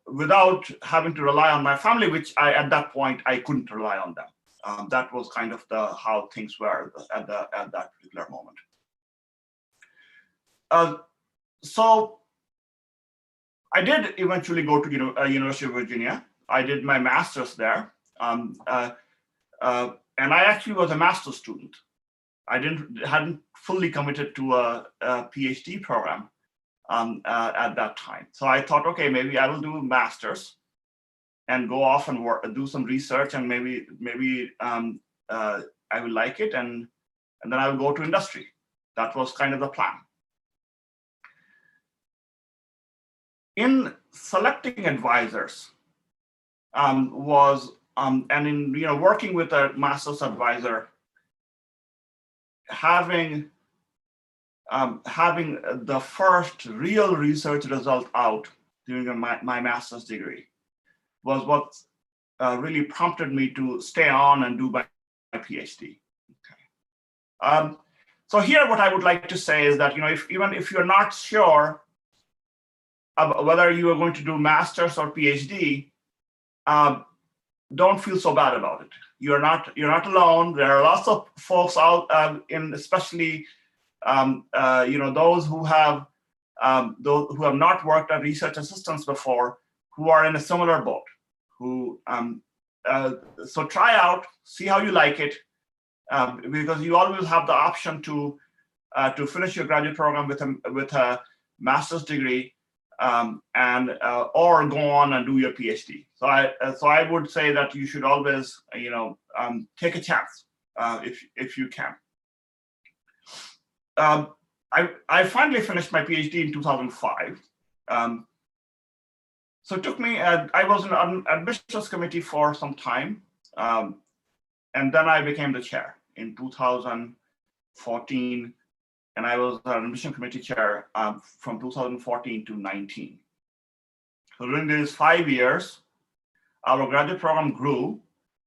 without having to rely on my family, which at that point I couldn't rely on them. That was kind of how things were at that particular moment. So I did eventually go to University of Virginia. I did my master's there, and I actually was a master's student. I hadn't fully committed to a PhD program at that time. So I thought, okay, maybe I will do a master's and go off and do some research, and maybe I will like it, and then I will go to industry. That was kind of the plan. In selecting advisors and in working with a master's advisor, having the first real research result out during my master's degree was what really prompted me to stay on and do my PhD. Okay. So here, what I would like to say is that even if you're not sure about whether you are going to do master's or PhD, don't feel so bad about it. You're not alone. There are lots of folks out, especially those who have not worked as research assistants before, who are in a similar boat. So try out, see how you like it, because you always have the option to finish your graduate program with a master's degree, or go on and do your PhD. So I would say that you should always take a chance if you can. I finally finished my PhD in 2005. So it took me, I was in an admissions committee for some time, and then I became the chair in 2014, and I was an admission committee chair from 2014 to 19. So during these 5 years, our graduate program grew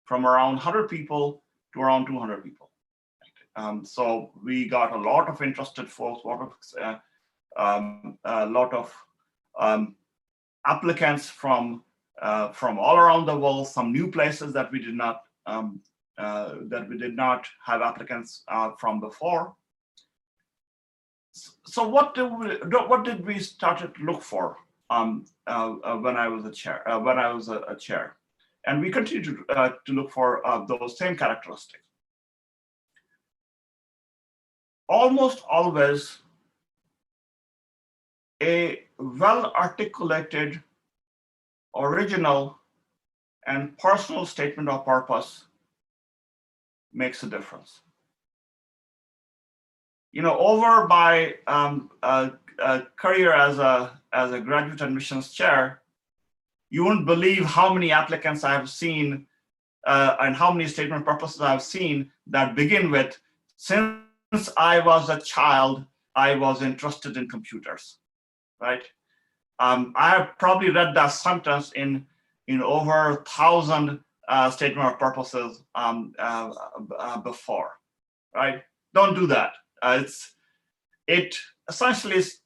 from around 100 people to around 200 people. So we got a lot of interested folks, a lot of applicants from all around the world, some new places that we did not have applicants from before. So what did we start to look for when I was a chair, and we continue to look for those same characteristics. Almost always, a well-articulated, original, and personal statement of purpose makes a difference. Over my career as a graduate admissions chair, you wouldn't believe how many applicants I have seen and how many statement purposes I've seen that begin with, since I was a child, I was interested in computers, right? I have probably read that sentence in over 1,000 statement of purposes before, right? Don't do that. It essentially is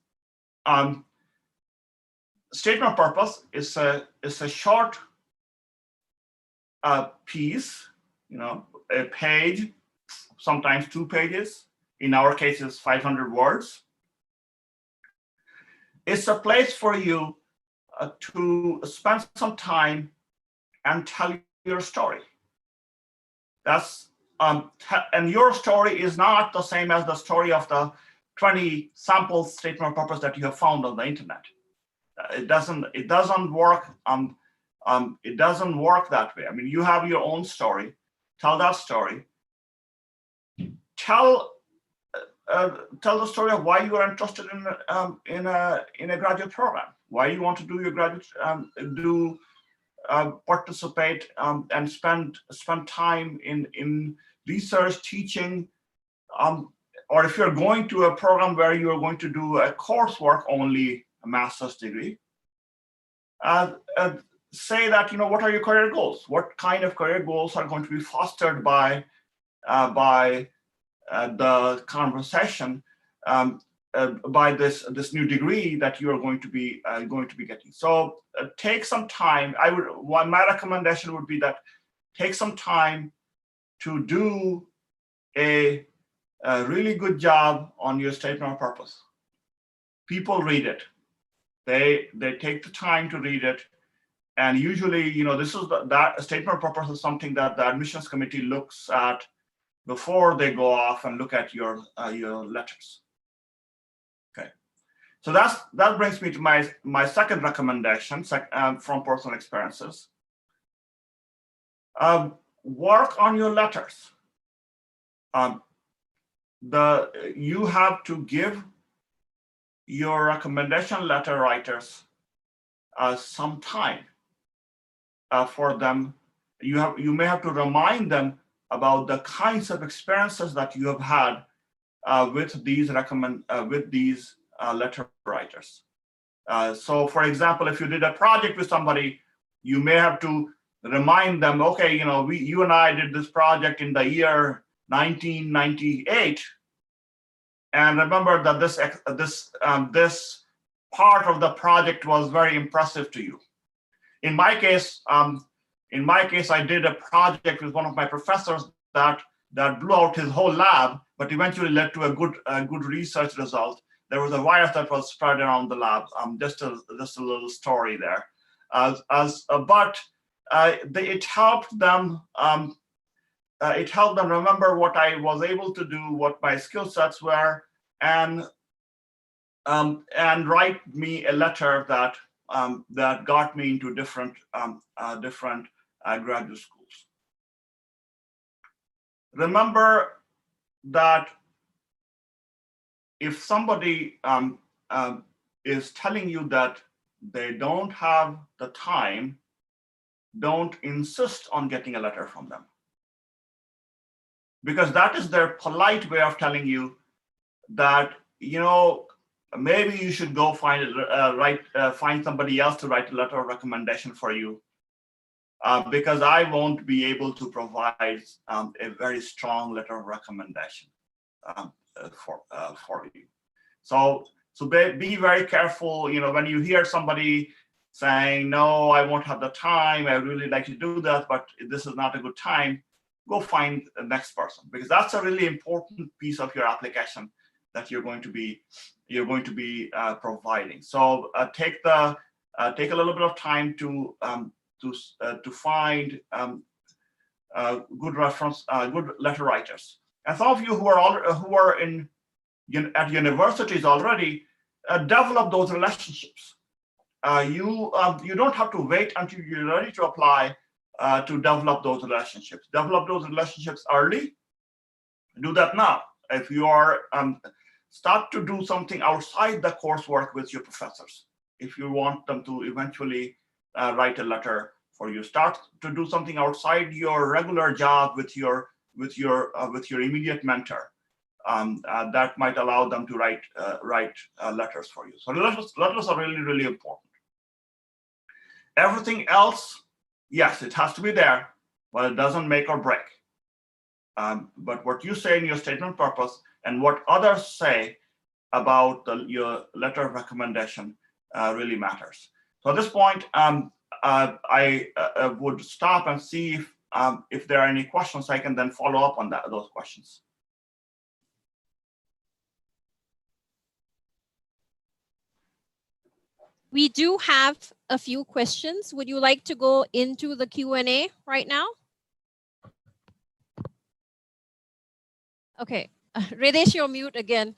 statement of purpose is a short piece, a page, sometimes 2 pages. In our case, it's 500 words. It's a place for you to spend some time and tell your story. And your story is not the same as the story of the 20 sample statement of purpose that you have found on the internet. It doesn't work. It doesn't work that way. I mean, you have your own story. Tell that story. Tell the story of why you are interested in a graduate program. Why you want to do your graduate participate and spend time in research, teaching, or if you're going to a program where you are going to do a coursework only, a master's degree, say that, what are your career goals? What kind of career goals are going to be fostered by the conversation? by this new degree that you are going to be getting. So take some time. My recommendation would be that take some time to do a really good job on your statement of purpose. People read it. They take the time to read it, and usually, this is that statement of purpose is something that the admissions committee looks at before they go off and look at your letters. Okay, so that brings me to my second recommendation from personal experiences. Work on your letters. You have to give your recommendation letter writers some time for them. You may have to remind them about the kinds of experiences that you have had with these letter writers. So, for example, if you did a project with somebody, you may have to remind them, okay, you and I did this project in the year 1998, and remember that this part of the project was very impressive to you. In my case, I did a project with one of my professors that blew out his whole lab, but eventually led to a good research result. There was a virus that was spread around the lab. Just a little story there. But it helped them. It helped them remember what I was able to do, what my skill sets were, and write me a letter that got me into different graduate schools. Remember that if somebody is telling you that they don't have the time, don't insist on getting a letter from them, because that is their polite way of telling you that maybe you should go find somebody else to write a letter of recommendation for you, because I won't be able to provide a very strong letter of recommendation for you. So be very careful. When you hear somebody saying, "No, I won't have the time. I really like to do that, but this is not a good time," go find the next person, because that's a really important piece of your application that you're going to be providing. So take a little bit of time to find good letter writers. And some of you who are at universities already, develop those relationships. You don't have to wait until you're ready to apply to develop those relationships. Develop those relationships early. Do that now. If you are start to do something outside the coursework with your professors. If you want them to eventually write a letter for you, start to do something outside your regular job with your immediate mentor. That might allow them to write letters for you. So letters are really, really important. Everything else, yes, it has to be there, but it doesn't make or break. But what you say in your statement of purpose and what others say about your letter of recommendation really matters. So at this point, I would stop and see if there are any questions. I can then follow up on those questions.
We do have a few questions. Would you like to go into the Q&A right now? Okay, Ridesh, you're mute again.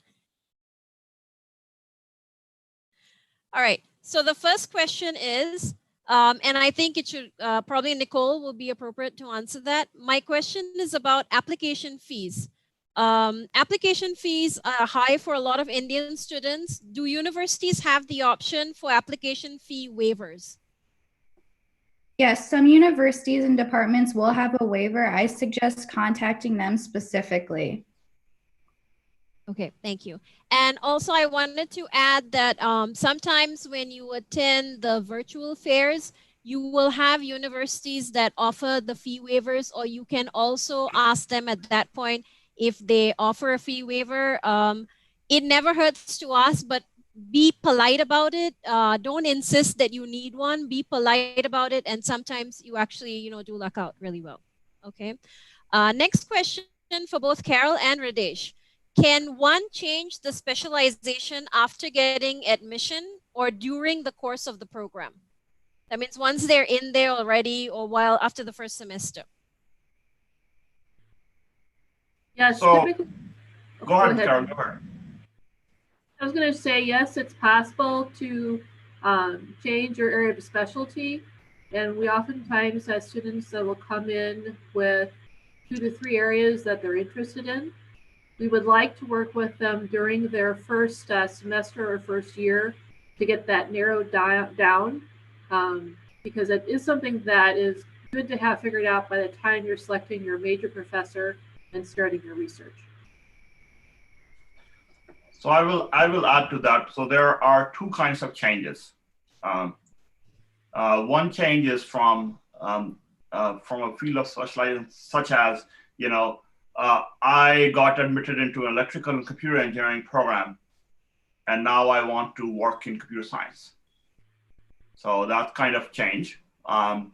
All right, so the first question is, and I think it should, probably Nicole will be appropriate to answer that. My question is about application fees. Application fees are high for a lot of Indian students. Do universities have the option for application fee waivers?
Yes, some universities and departments will have a waiver. I suggest contacting them specifically.
Okay, thank you. And also I wanted to add that sometimes when you attend the virtual fairs, you will have universities that offer the fee waivers, or you can also ask them at that point if they offer a fee waiver. it never hurts to ask, but be polite about it. Don't insist that you need one. Be polite about it, and sometimes you actually, do luck out really well. Okay. Next question for both Carol and Radesh. Can one change the specialization after getting admission or during the course of the program? That means once they're in there already or while after the first semester.
Yes,
So
typically.
go ahead, Carol. Go ahead.
I was going to say, yes, it's possible to change your area of specialty. And we oftentimes have students that will come in with 2 to 3 areas that they're interested in. We would like to work with them during their first semester or first year to get that narrowed down, because it is something that is good to have figured out by the time you're selecting your major professor and starting your research.
So I will add to that. So there are two kinds of changes. One change is from a field of specialization, such as, I got admitted into an electrical and computer engineering program, and now I want to work in computer science. So that kind of change. And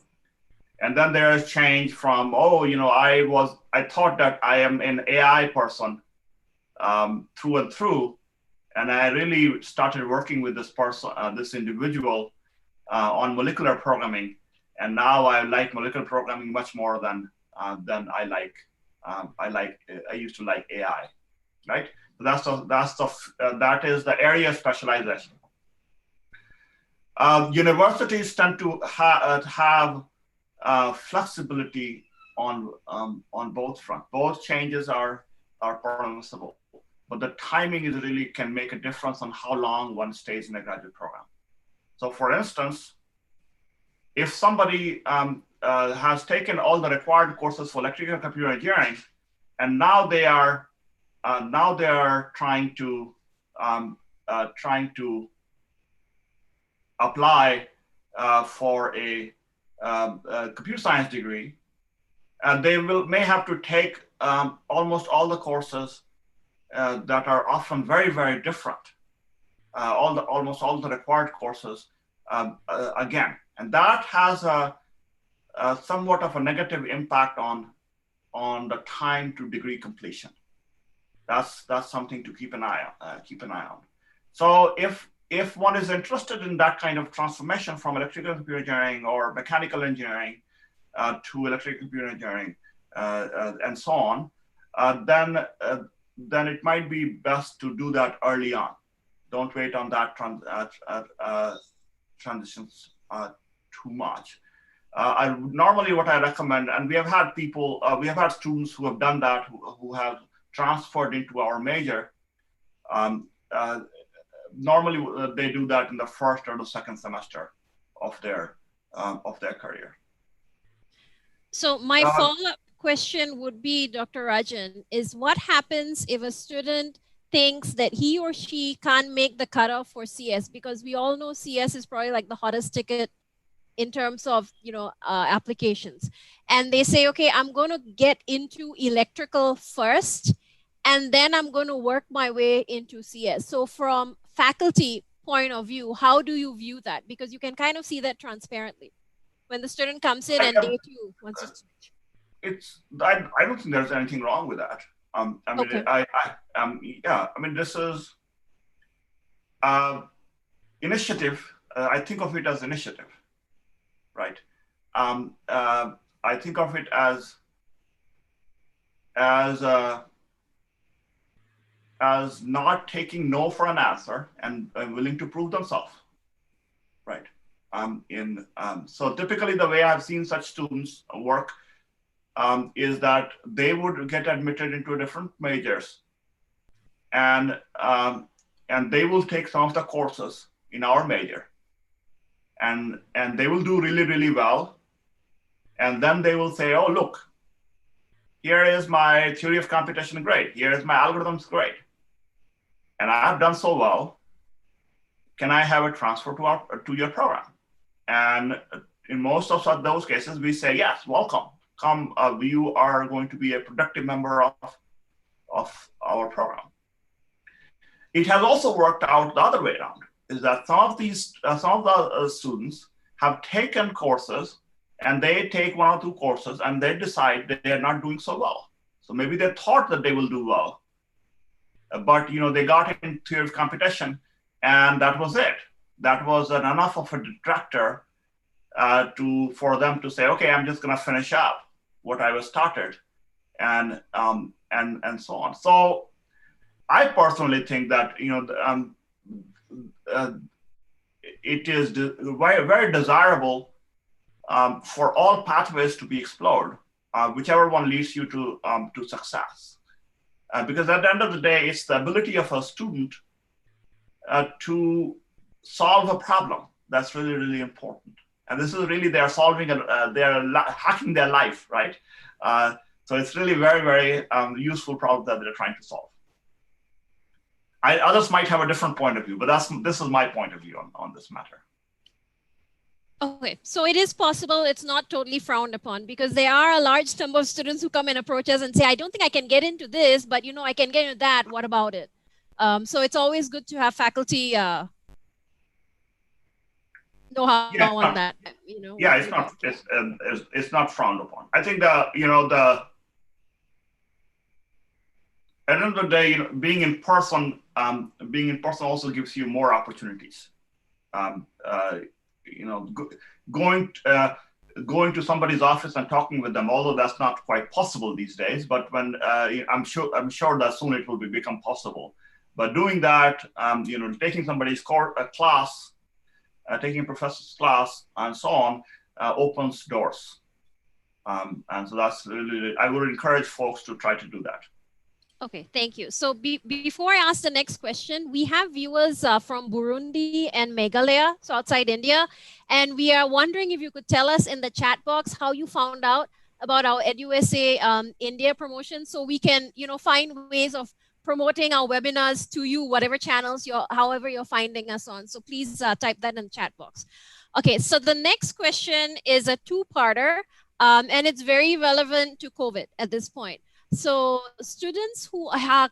then there is change from, I thought that I am an AI person through and through, and I really started working with this person, this individual, on molecular programming, and now I like molecular programming much more than I used to like AI, right? So that is the area of specialization. Universities tend to have flexibility on both fronts. Both changes are permissible, but the timing is really can make a difference on how long one stays in a graduate program. So, for instance, if somebody has taken all the required courses for electrical and computer engineering, and now they are trying to apply for a computer science degree, and they may have to take almost all the courses that are often very, very different. Almost all the required courses again, and that has a somewhat of a negative impact on the time to degree completion. That's something to keep an eye on. So if one is interested in that kind of transformation from electrical and computer engineering or mechanical engineering to electrical computer engineering and so on, then it might be best to do that early on. Don't wait on that transitions too much. Normally what I recommend, and we have had students who have done that, who have transferred into our major. Normally they do that in the first or the second semester of their career.
So my follow-up question would be, Dr. Rajan, is what happens if a student thinks that he or she can't make the cutoff for CS? Because we all know CS is probably like the hottest ticket in terms of applications, and they say, okay, I'm going to get into electrical first, and then I'm going to work my way into CS. So from faculty point of view, how do you view that? Because you can kind of see that transparently when the student comes in and day two wants to switch.
I don't think there's anything wrong with that. I mean, okay. I mean, this is initiative. I think of it as initiative, right? I think of it as not taking no for an answer and willing to prove themselves, right? So typically the way I've seen such students work is that they would get admitted into different majors, and they will take some of the courses in our major, and they will do really, really well. And then they will say, oh, look, here is my theory of computation grade. Here is my algorithms grade. And I have done so well. Can I have a transfer to your program? And in most of those cases, we say, yes, welcome. Come, you are going to be a productive member of our program. it has also worked out the other way around, is that some of the students have taken courses and they take one or two courses and they decide they are not doing so well. So maybe they thought that they will do well, but they got into competition and that was it. That was enough of a detractor for them to say, okay, I'm just going to finish up what I was started, and so on. So I personally think that it is very, very desirable for all pathways to be explored, whichever one leads you to success. Because at the end of the day, it's the ability of a student to solve a problem that's really, really important. And this is really, they're hacking their life, right? So it's really very, very useful problem that they're trying to solve. Others might have a different point of view, but this is my point of view on this matter.
Okay, so it is possible, it's not totally frowned upon, because there are a large number of students who come and approach us and say, I don't think I can get into this, but I can get into that, what about it? So it's always good to have faculty know how on that.
Yeah, it's not frowned upon. I think at the end of the day, being in person also gives you more opportunities. Going to somebody's office and talking with them, although that's not quite possible these days, but when I'm sure that soon it will become possible. But doing that, taking somebody's class, taking a professor's class, and so on, opens doors. And so that's really, I would encourage folks to try to do that.
Okay, thank you. So before I ask the next question, we have viewers from Burundi and Meghalaya, so outside India, and we are wondering if you could tell us in the chat box how you found out about our EducationUSA India promotion, so we can, find ways of promoting our webinars to you, whatever channels however you're finding us on. So please type that in the chat box. Okay, so the next question is a two-parter, and it's very relevant to COVID at this point. So students who have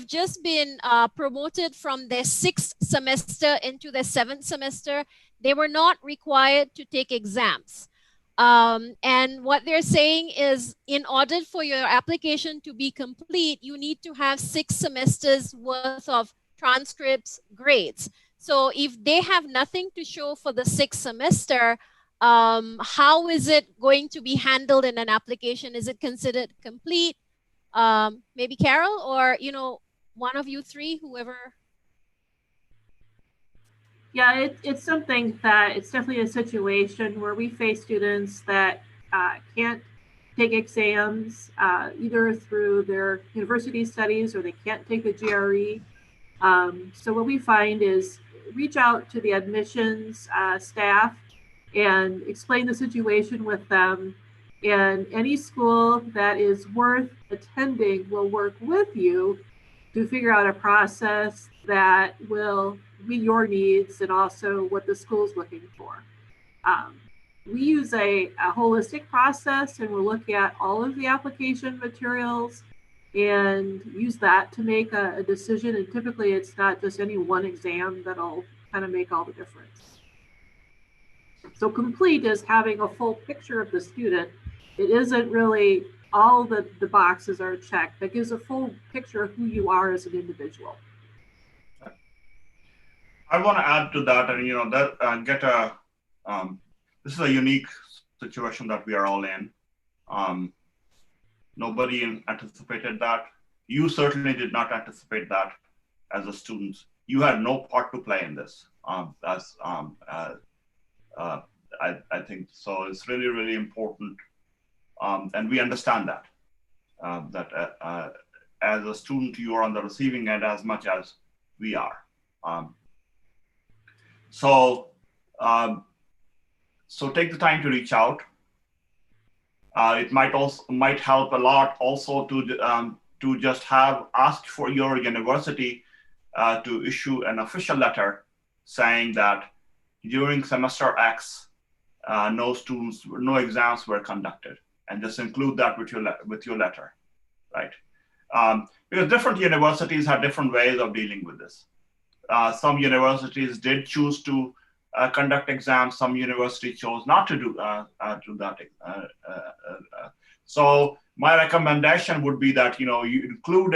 just been promoted from their 6th semester into their 7th semester, they were not required to take exams. And what they're saying is, in order for your application to be complete, you need to have 6 semesters worth of transcripts, grades. So if they have nothing to show for the 6th semester, how is it going to be handled in an application? Is it considered complete? Maybe Carol, or one of you three, whoever.
Yeah, it's something that it's definitely a situation where we face students that can't take exams either through their university studies or they can't take the GRE. So what we find is reach out to the admissions staff and explain the situation with them. And any school that is worth attending will work with you to figure out a process that will meet your needs and also what the school's looking for. We use a holistic process, and we'll look at all of the application materials and use that to make a decision. And typically it's not just any one exam that'll kind of make all the difference. So complete is having a full picture of the student. It isn't really all the boxes are checked. That gives a full picture of who you are as an individual.
I want to add to that, and this is a unique situation that we are all in. Nobody anticipated that. You certainly did not anticipate that as a student. You had no part to play in this. I think so. It's really, really important, and we understand that. As a student, you are on the receiving end as much as we are. So take the time to reach out. It might help a lot also to just ask for your university to issue an official letter saying that during semester X, no exams were conducted, and just include that with your letter, right? Because different universities have different ways of dealing with this. Some universities did choose to conduct exams. Some universities chose not to do that. So my recommendation would be that you include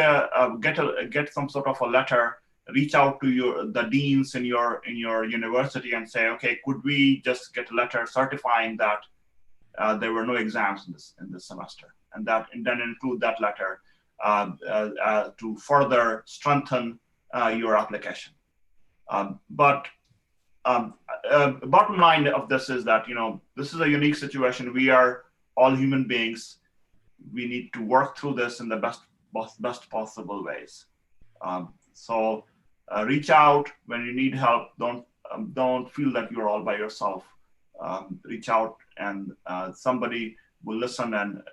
get some sort of a letter, reach out to the deans in your university and say, okay, could we just get a letter certifying that there were no exams in this semester, and then include that letter to further strengthen your application. But bottom line of this is that this is a unique situation. We are all human beings. We need to work through this in the best possible ways. So reach out when you need help. Don't feel that you're all by yourself. Reach out, and somebody will listen and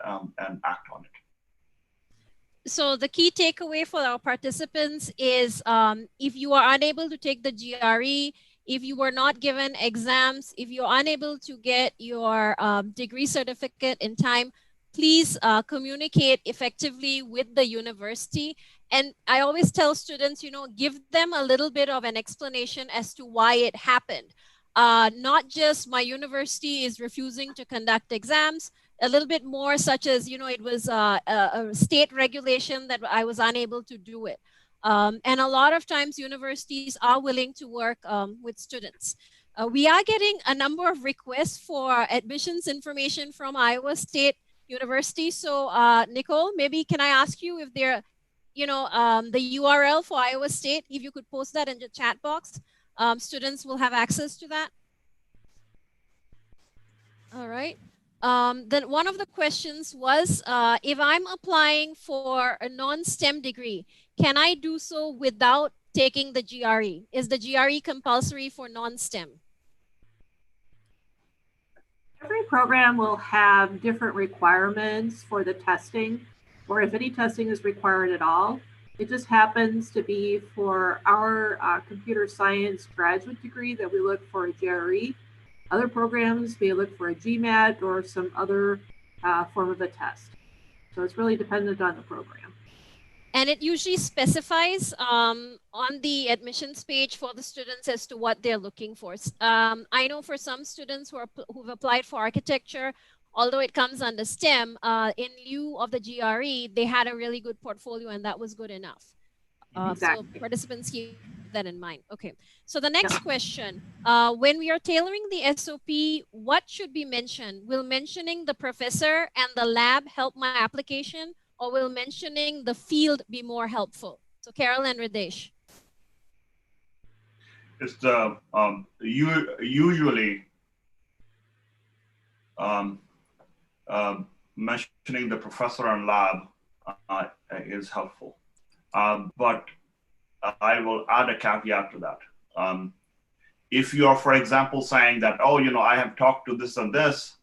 act on it.
So the key takeaway for our participants is if you are unable to take the GRE, if you were not given exams, if you're unable to get your degree certificate in time, please communicate effectively with the university. And I always tell students, give them a little bit of an explanation as to why it happened. Not just my university is refusing to conduct exams, a little bit more such as, it was a state regulation that I was unable to do it. And a lot of times universities are willing to work with students. We are getting a number of requests for admissions information from Iowa State University. So Nicole, maybe can I ask you if there, the URL for Iowa State, if you could post that in the chat box, students will have access to that. All right. Then one of the questions was, if I'm applying for a non-STEM degree, can I do so without taking the GRE? Is the GRE compulsory for non-STEM?
Every program will have different requirements for the testing, or if any testing is required at all. It just happens to be for our computer science graduate degree that we look for a GRE. Other programs may look for a GMAT or some other form of a test. So it's really dependent on the program.
And it usually specifies on the admissions page for the students as to what they're looking for. I know for some students who've applied for architecture, although it comes under STEM, in lieu of the GRE, they had a really good portfolio and that was good enough.
Exactly.
So participants keep that in mind. Okay, so the next question, when we are tailoring the SOP, what should be mentioned? Will mentioning the professor and the lab help my application, or will mentioning the field be more helpful? So Carol and Ridesh.
It's the usually mentioning the professor and lab is helpful, but I will add a caveat to that. If you are, for example, saying that, oh, I have talked to this and this,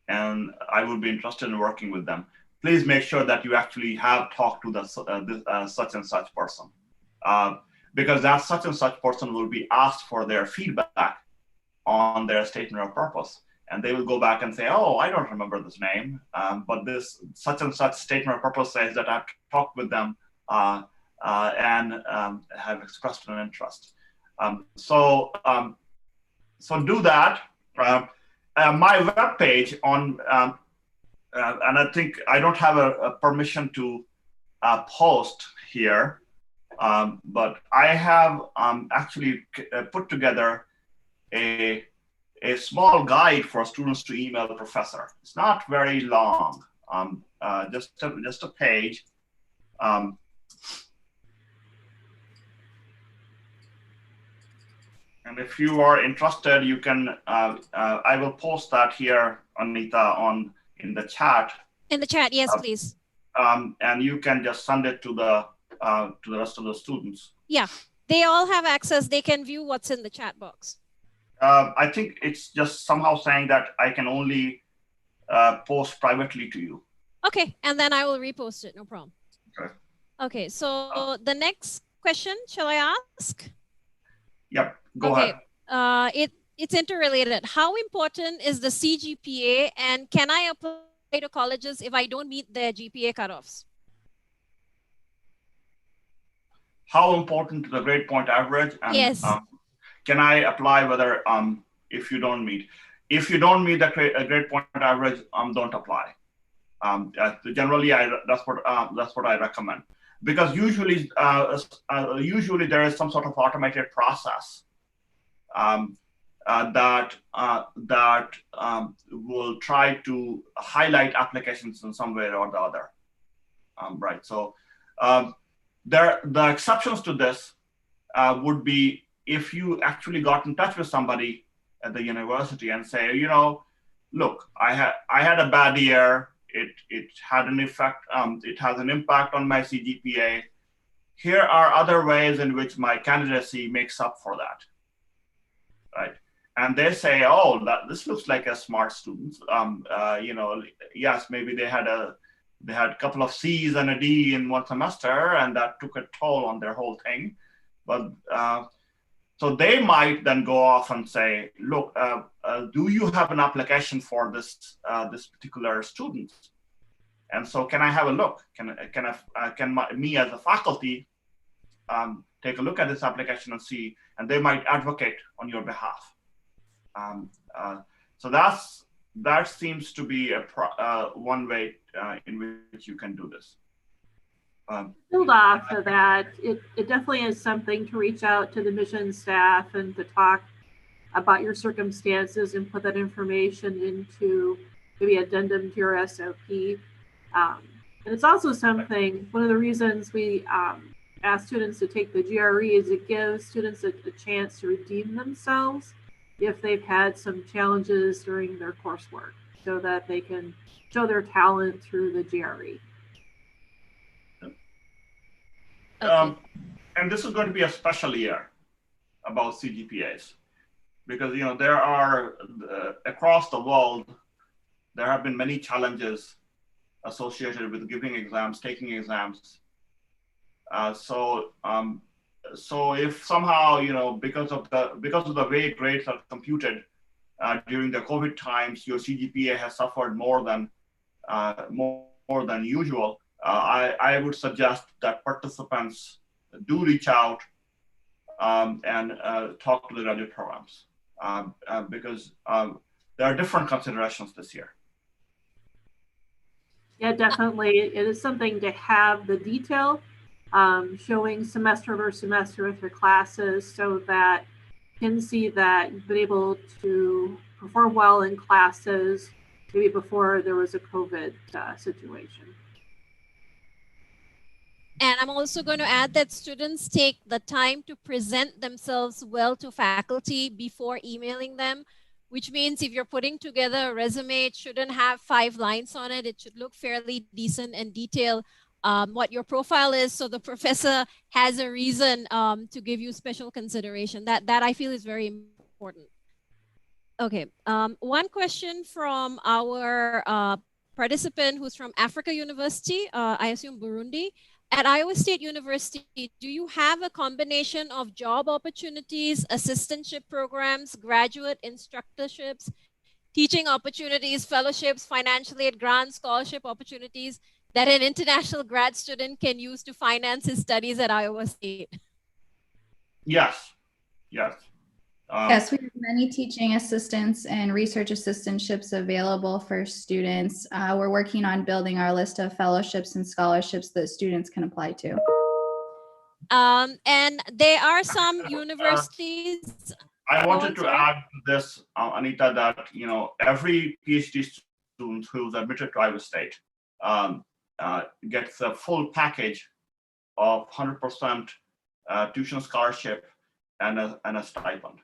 and I would be interested in working with them, please make sure that you actually have talked to the such and such person, because that such and such person will be asked for their feedback on their statement of purpose. And they will go back and say, oh, I don't remember this name, but this such and such statement of purpose says that I've talked with them and have expressed an interest. So do that. My webpage on, and I think I don't have a permission to post here, but I have actually put together a small guide for students to email the professor. It's not very long, just a page. And if you are interested, you can. I will post that here, Anita, in the chat.
In the chat, yes, please.
And you can just send it to the rest of the students.
Yeah, they all have access. They can view what's in the chat box.
I think it's just somehow saying that I can only post privately to you.
Okay, and then I will repost it, no problem.
Okay.
Okay, so the next question, shall I ask?
Yep, go ahead.
It's interrelated. How important is the CGPA, and can I apply to colleges if I don't meet their GPA cutoffs?
how important is the grade point average, and
Yes.
can I apply whether if you don't meet? If you don't meet the grade point average, don't apply. Generally, that's what I recommend, because usually there is some sort of automated process um, that will try to highlight applications in some way or the other. Right. So the exceptions to this would be if you actually got in touch with somebody at the university and say, look, I had a bad year. It had an effect. It has an impact on my CGPA. Here are other ways in which my candidacy makes up for that. Right. And they say, oh, this looks like a smart student. Yes, maybe they had a couple of C's and a D in one semester, and that took a toll on their whole thing. But so they might then go off and say, look, do you have an application for this particular student? And so can I have a look? Can me as a faculty take a look at this application and see, and they might advocate on your behalf. So that seems to be one way in which you can do this.
Build off of that, it definitely is something to reach out to the mission staff and to talk about your circumstances and put that information into maybe addendum to your SOP. And it's also something, one of the reasons we ask students to take the GRE is it gives students a chance to redeem themselves if they've had some challenges during their coursework, so that they can show their talent through the GRE.
Okay.
And this is going to be a special year about CGPAs, because there are across the world there have been many challenges associated with giving exams, taking exams. So if somehow because of the way grades are computed during the COVID times, your CGPA has suffered more than usual, I would suggest that participants do reach out and talk to the graduate programs because there are different considerations this year.
Yeah, definitely. It is something to have the detail showing semester over semester with your classes, so that you can see that you've been able to perform well in classes maybe before there was a COVID situation.
And I'm also going to add that students take the time to present themselves well to faculty before emailing them, which means if you're putting together a resume, it shouldn't have 5 lines on it. It should look fairly decent and detail what your profile is, so the professor has a reason to give you special consideration. That I feel is very important. Okay, one question from our participant who's from Africa University, I assume Burundi. At Iowa State University, do you have a combination of job opportunities, assistantship programs, graduate instructorships, teaching opportunities, fellowships, financial aid, grants, scholarship opportunities that an international grad student can use to finance his studies at Iowa State?
Yes.
Yes, we have many teaching assistants and research assistantships available for students. We're working on building our list of fellowships and scholarships that students can apply to.
And there are some universities.
I wanted to add to this, Anita, that every PhD student who's admitted to Iowa State gets a full package of 100% tuition scholarship and a stipend.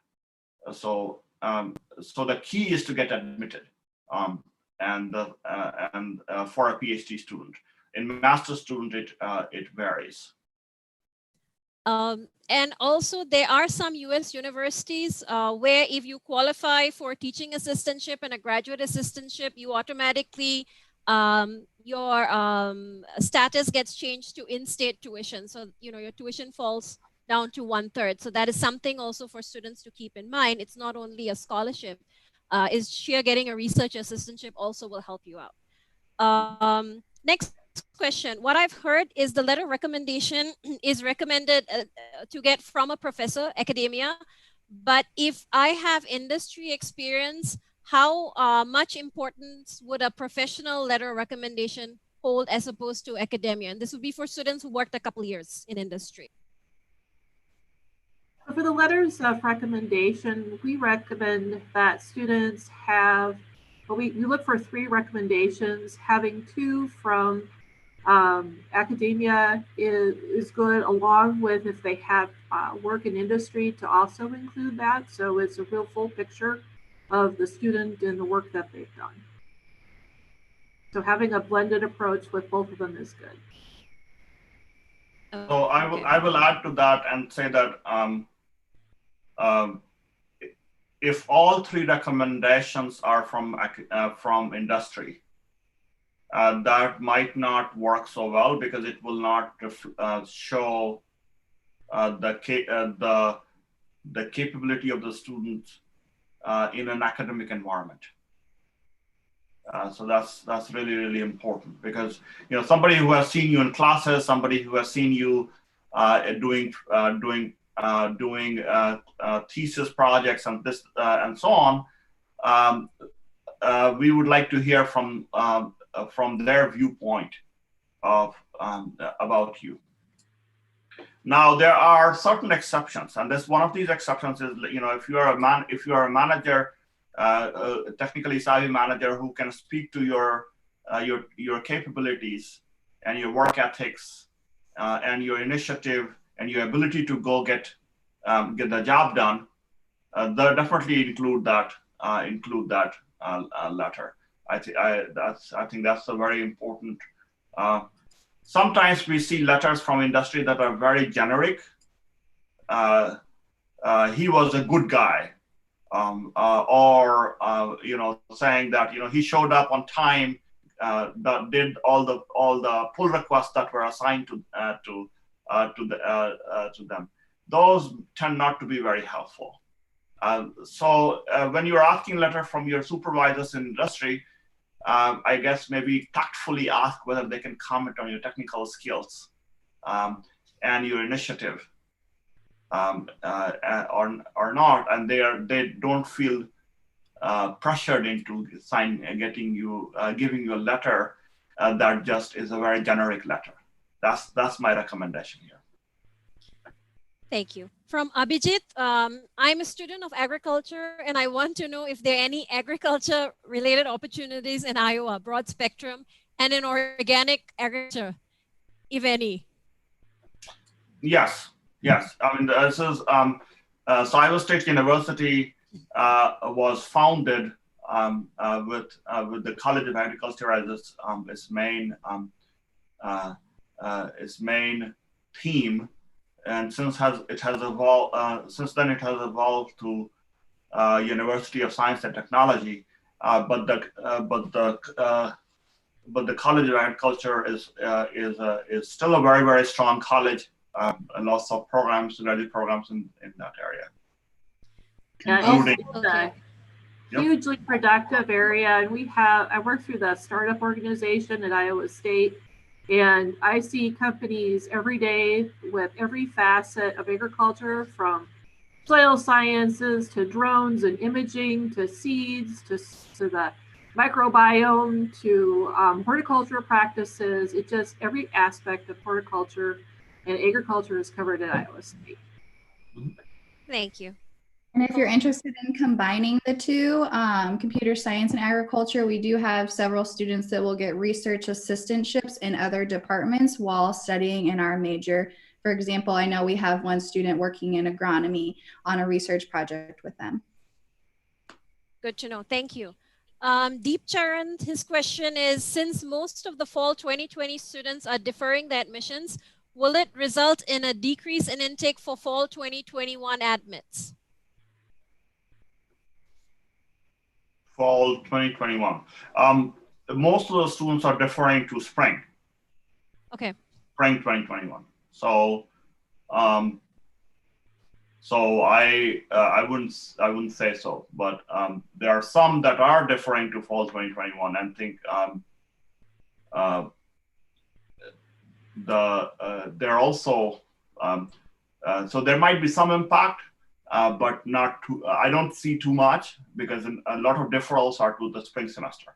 So the key is to get admitted, and for a PhD student. In master's student, it varies.
And also there are some US universities where if you qualify for teaching assistantship and a graduate assistantship, you automatically, your status gets changed to in-state tuition. So, your tuition falls down to 1/3. So that is something also for students to keep in mind. It's not only a scholarship, is sheer getting a research assistantship also will help you out. Next question. What I've heard is the letter recommendation is recommended to get from a professor, academia. But if I have industry experience, how much importance would a professional letter recommendation hold as opposed to academia? And this would be for students who worked a couple years in industry.
For the letters of recommendation, we recommend that students have, well, we look for 3 recommendations. Having 2 from academia is good, along with if they have work in industry to also include that. So it's a real full picture of the student and the work that they've done. So having a blended approach with both of them is good.
So I will add to that and say that if all 3 recommendations are from industry, that might not work so well because it will not show the capability of the students in an academic environment. So that's really, really important, because somebody who has seen you in classes, somebody who has seen you doing thesis projects and this and so on, we would like to hear from their viewpoint of about you. Now, there are certain exceptions, and this one of these exceptions is, if you are a manager, technically savvy manager who can speak to your capabilities and your work ethics and your initiative and your ability to go get the job done, they definitely include that letter. I think that's a very important. Sometimes we see letters from industry that are very generic. He was a good guy, or saying that he showed up on time, that did all the pull requests that were assigned to them. Those tend not to be very helpful. So when you're asking letter from your supervisors in industry, I guess maybe tactfully ask whether they can comment on your technical skills and your initiative or not, and they don't feel pressured into giving you a letter that just is a very generic letter. That's my recommendation here.
Thank you. From Abhijit, I'm a student of agriculture, and I want to know if there are any agriculture-related opportunities in Iowa, broad spectrum, and in organic agriculture, if any.
Yes. I mean, this is so Iowa State University was founded with the College of Agriculture as its main theme. And since then it has evolved to University of Science and Technology, but the College of Agriculture is still a very, very strong college, and lots of programs, graduate programs in that area.
Including hugely productive area, and I work through the startup organization at Iowa State. And I see companies every day with every facet of agriculture, from soil sciences to drones and imaging to seeds to the microbiome to horticulture practices. It just, every aspect of horticulture and agriculture is covered at Iowa State.
Thank you.
And if you're interested in combining the two, computer science and agriculture, we do have several students that will get research assistantships in other departments while studying in our major. For example, I know we have one student working in agronomy on a research project with them.
Good to know. Thank you. Deep Charan, his question is, since most of the fall 2020 students are deferring their admissions, will it result in a decrease in intake for fall 2021 admits?
Fall 2021. Most of the students are deferring to spring.
Okay.
Spring 2021. So, I wouldn't say so, but there are some that are deferring to fall 2021 and think they're also so there might be some impact, but not too. I don't see too much because a lot of deferrals are to the spring semester.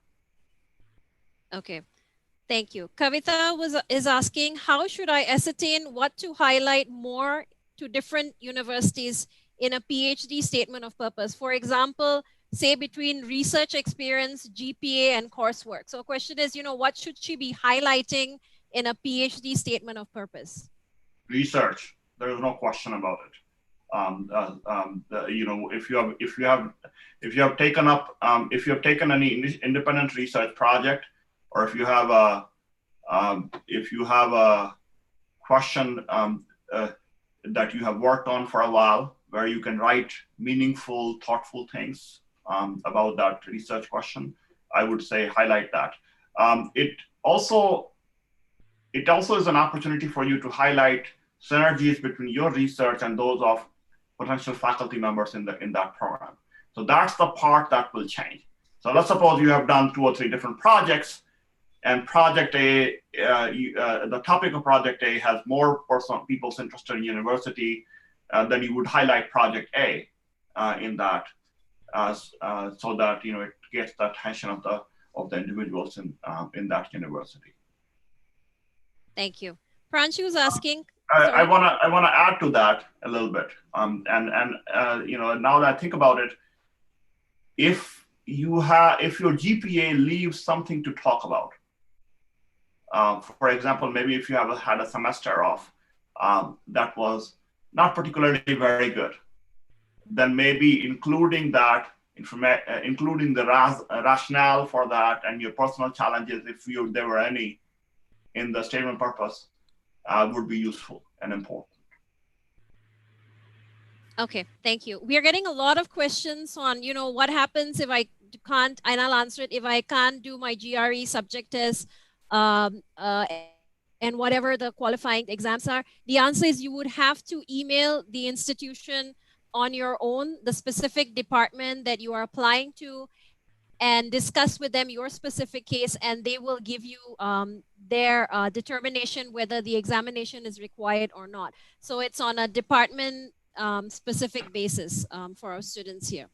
Okay. Thank you. Kavita is asking, how should I ascertain what to highlight more to different universities in a PhD statement of purpose? For example, say between research experience, GPA, and coursework. So question is, what should she be highlighting in a PhD statement of purpose?
Research. There is no question about it. If you have taken any independent research project, or if you have a question that you have worked on for a while, where you can write meaningful, thoughtful things about that research question, I would say highlight that. It also is an opportunity for you to highlight synergies between your research and those of potential faculty members in that program. So that's the part that will change. So let's suppose you have done 2 or 3 different projects, and project A, the topic of project A has more people's interested in university, then you would highlight project A in that, so that it gets the attention of the individuals in that university.
Thank you. Pranshu is asking.
I wanna add to that a little bit. Now that I think about it, if your GPA leaves something to talk about, for example, maybe if you have had a semester off that was not particularly very good, then maybe including that including the rationale for that and your personal challenges, if there were any, in the statement purpose, would be useful and important.
Okay, thank you. We are getting a lot of questions on, what happens if I can't, and I'll answer it, if I can't do my GRE subject test and whatever the qualifying exams are. The answer is you would have to email the institution on your own, the specific department that you are applying to, and discuss with them your specific case, and they will give you their determination whether the examination is required or not. So it's on a department specific basis for our students here.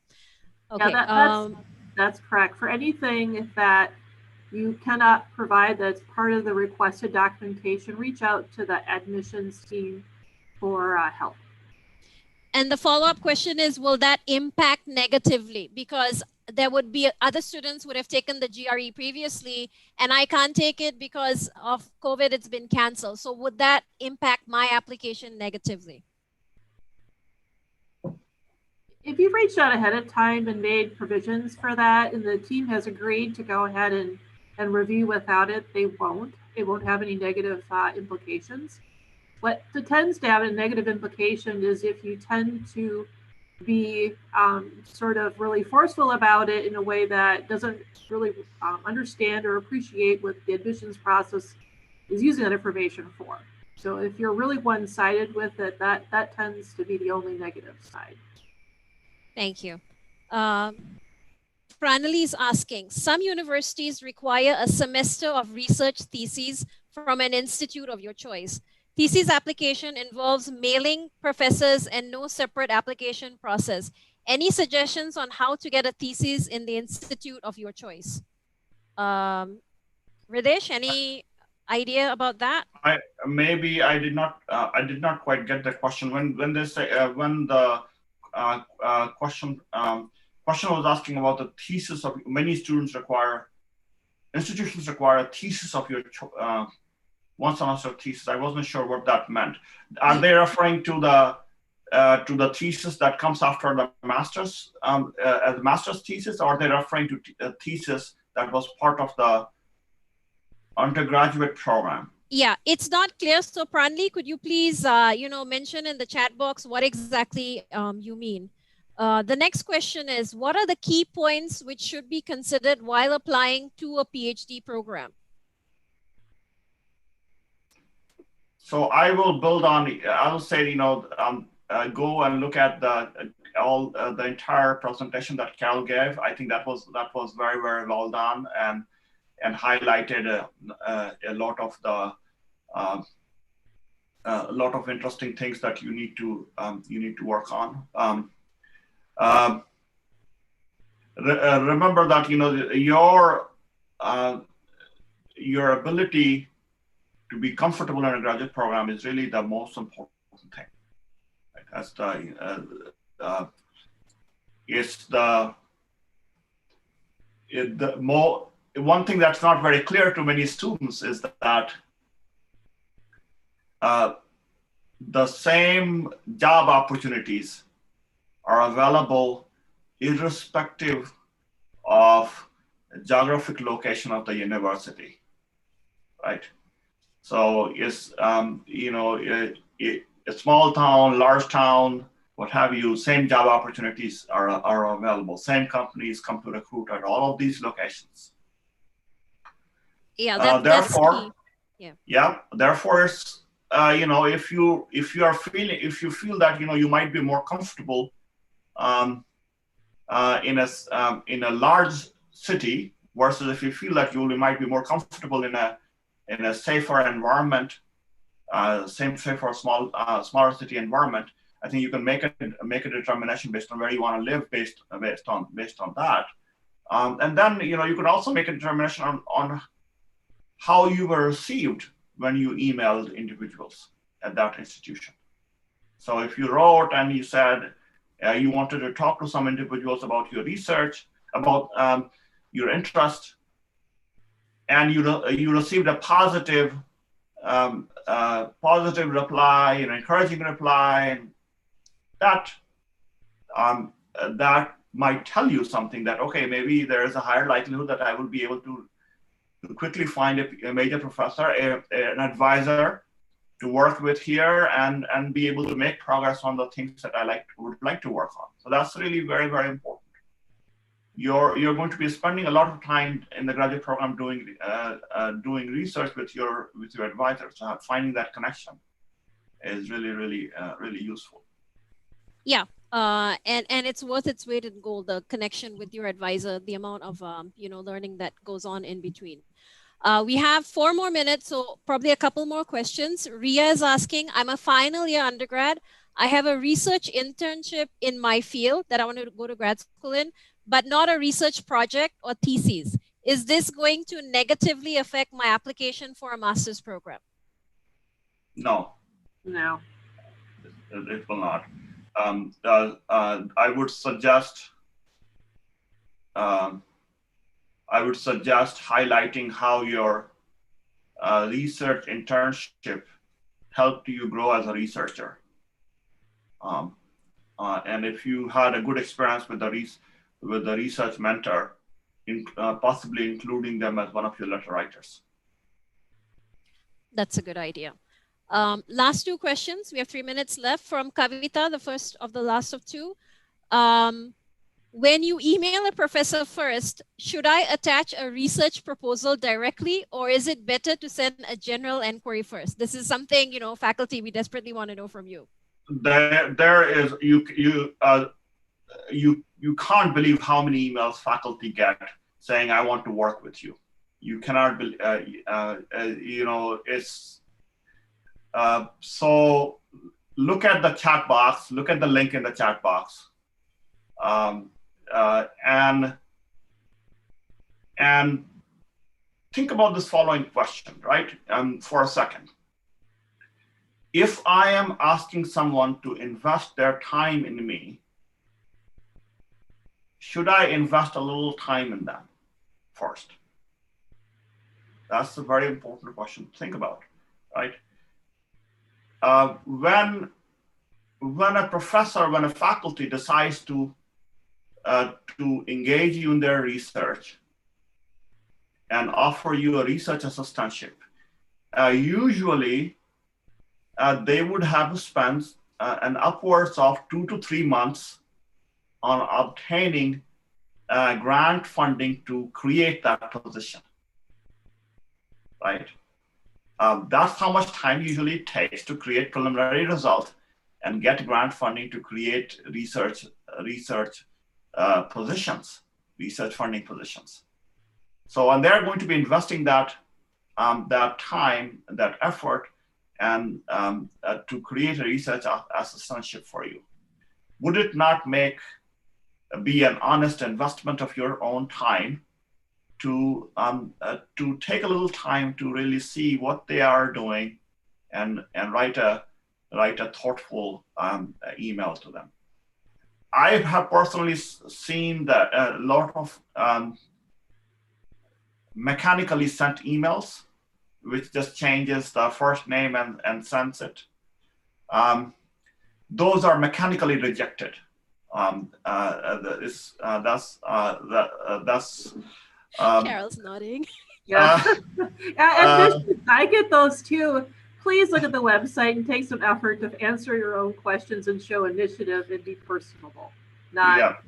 Okay.
Yeah, that's correct. For anything that you cannot provide that's part of the requested documentation, reach out to the admissions team for help.
And the follow-up question is, will that impact negatively? Because there would be other students would have taken the GRE previously, and I can't take it because of COVID, it's been canceled. So would that impact my application negatively?
If you've reached out ahead of time and made provisions for that, and the team has agreed to go ahead and review without it, it won't have any negative implications. What tends to have a negative implication is if you tend to be sort of really forceful about it in a way that doesn't really understand or appreciate what the admissions process is using that information for. So if you're really one-sided with it, that tends to be the only negative side.
Thank you. Pranali is asking, some universities require a semester of research theses from an institute of your choice. Thesis application involves mailing professors and no separate application process. Any suggestions on how to get a thesis in the institute of your choice? Ridesh, any idea about that?
I did not quite get the question. When they say when the question was asking about the thesis of many institutions require a thesis of your one semester thesis. I wasn't sure what that meant. Are they referring to the thesis that comes after the master's as a master's thesis, or are they referring to a thesis that was part of the undergraduate program?
Yeah, it's not clear. So Pranli, could you please mention in the chat box what exactly you mean? The next question is, what are the key points which should be considered while applying to a PhD program?
So I will build on. I will say, go and look at the entire presentation that Carol gave. I think that was very, very well done and highlighted a lot of the a lot of interesting things that you need to work on. Remember that your ability to be comfortable in a graduate program is really the most important thing. Right? That's one thing that's not very clear to many students is that the same job opportunities are available irrespective of geographic location of the university, right? So it's a small town, large town, what have you, same job opportunities are available. Same companies come to recruit at all of these locations.
Yeah, that's key.
Therefore, it's if you feel that you might be more comfortable in a large city versus if you feel that you might be more comfortable in a safer environment, safer smaller city environment, I think you can make a determination based on where you want to live based on that, and then you can also make a determination on how you were received when you emailed individuals at that institution. So if you wrote and you said you wanted to talk to some individuals about your research, about your interest, and you received a positive reply, encouraging reply, and that might tell you something that, okay, maybe there is a higher likelihood that I will be able to quickly find a major professor, an advisor to work with here, and be able to make progress on the things that I would like to work on. So that's really very, very important. You're going to be spending a lot of time in the graduate program doing research with your advisors. So finding that connection is really, really, really useful.
Yeah, and it's worth its weight in gold. The connection with your advisor, the amount of learning that goes on in between. We have 4 more minutes, so probably a couple more questions. Ria is asking, I'm a final year undergrad. I have a research internship in my field that I want to go to grad school in, but not a research project or thesis. Is this going to negatively affect my application for a master's program?
No.
No.
It will not. I would suggest highlighting how your research internship helped you grow as a researcher. And if you had a good experience with the research mentor, possibly including them as one of your letter writers.
That's a good idea. Last 2 questions. We have 3 minutes left from Kavita, the first of the last of 2. When you email a professor first, should I attach a research proposal directly, or is it better to send a general inquiry first? This is something, faculty, we desperately want to know from you.
There is, you can't believe how many emails faculty get saying, I want to work with you. You cannot believe, it's, so look at the chat box, look at the link in the chat box. And think about this following question, right? For a second. If I am asking someone to invest their time in me, should I invest a little time in them first? That's a very important question to think about, right? When a faculty decides to engage you in their research and offer you a research assistantship, usually they would have to spend an upwards of 2 to 3 months on obtaining grant funding to create that position, right? That's how much time usually it takes to create preliminary result and get grant funding to create research positions, research funding positions. So, and they're going to be investing that that time, that effort, and to create a research assistantship for you? Would it not be an honest investment of your own time to take a little time to really see what they are doing and write a thoughtful email to them? I have personally seen that a lot of mechanically sent emails, which just changes the first name and sends it. Those are mechanically rejected. That's
Carol's nodding.
Yeah.
uh,
I get those too. Please look at the website and take some effort to answer your own questions and show initiative and be personable. Not,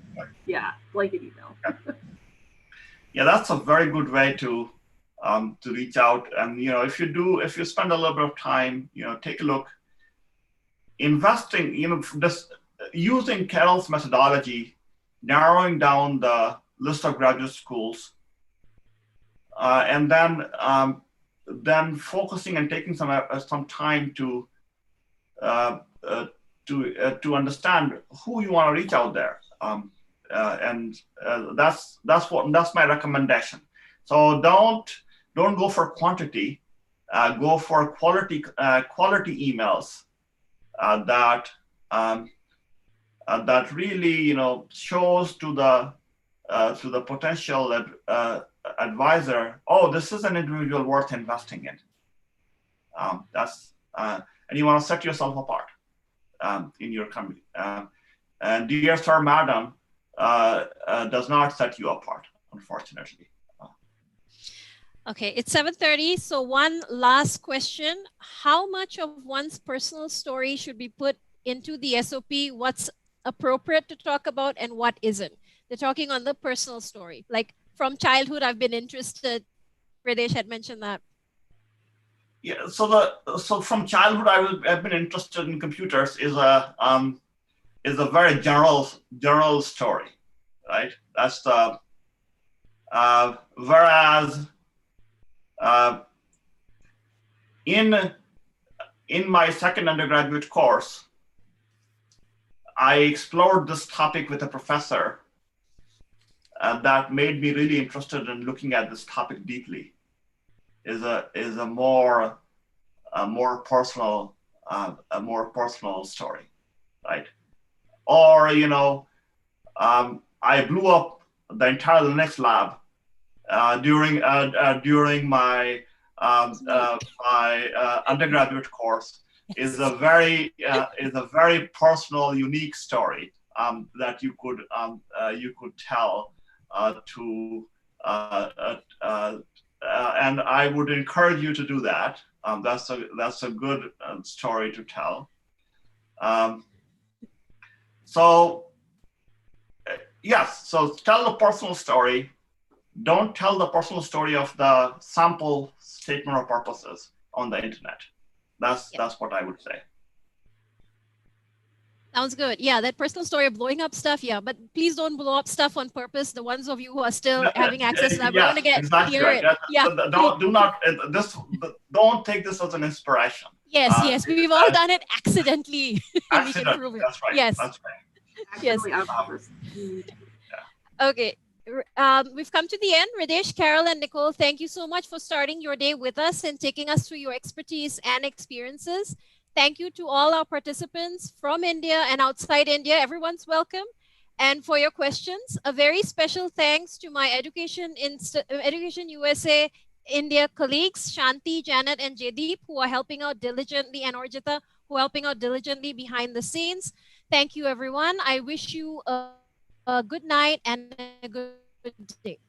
blanket email.
Yeah, that's a very good way to reach out. And if you spend a little bit of time, take a look. Investing, this using Carol's methodology, narrowing down the list of graduate schools, and then focusing and taking some time to understand who you want to reach out there. And that's my recommendation. So don't go for quantity, go for quality emails that really shows to the potential advisor, oh, this is an individual worth investing in. And you want to set yourself apart in your company. And dear sir, madam, does not set you apart, unfortunately.
Okay, it's 7:30. So one last question. How much of one's personal story should be put into the SOP? What's appropriate to talk about and what isn't? They're talking on the personal story. Like from childhood, I've been interested. Radesh had mentioned that.
Yeah, so from childhood, I've been interested in computers is a very general story, right? That's the whereas in my second undergraduate course, I explored this topic with a professor that made me really interested in looking at this topic deeply. Is a more personal story, right? Or I blew up the entire Linux lab during my undergraduate course. Is a very personal, unique story that you could tell to. And I would encourage you to do that. That's a good story to tell. So yes, so tell the personal story. Don't tell the personal story of the sample statement of purposes on the internet. That's what I would say.
Sounds good. Yeah, that personal story of blowing up stuff. Yeah, but please don't blow up stuff on purpose. The ones of you who are still having access to that, we're going to get
exactly
hear
right.
it. Yeah.
Don't take this as an inspiration.
Yes, we've all done it accidentally. We can
Accident.
prove it.
That's right.
Yes.
That's right.
Yes. Okay. We've come to the end. Radesh, Carol, and Nicole, thank you so much for starting your day with us and taking us through your expertise and experiences. Thank you to all our participants from India and outside India. Everyone's welcome. And for your questions, a very special thanks to my Education USA India colleagues, Shanti, Janet, and Jaydeep, who are helping out diligently, and Orjita, who are helping out diligently behind the scenes. Thank you, everyone. I wish you a good night and a good day.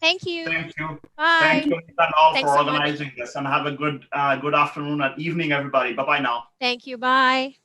Thank you.
Thank you.
Bye.
Thank you all
Thanks
for
so much.
organizing this, and have a good afternoon and evening, everybody. Bye-bye now.
Thank you. Bye.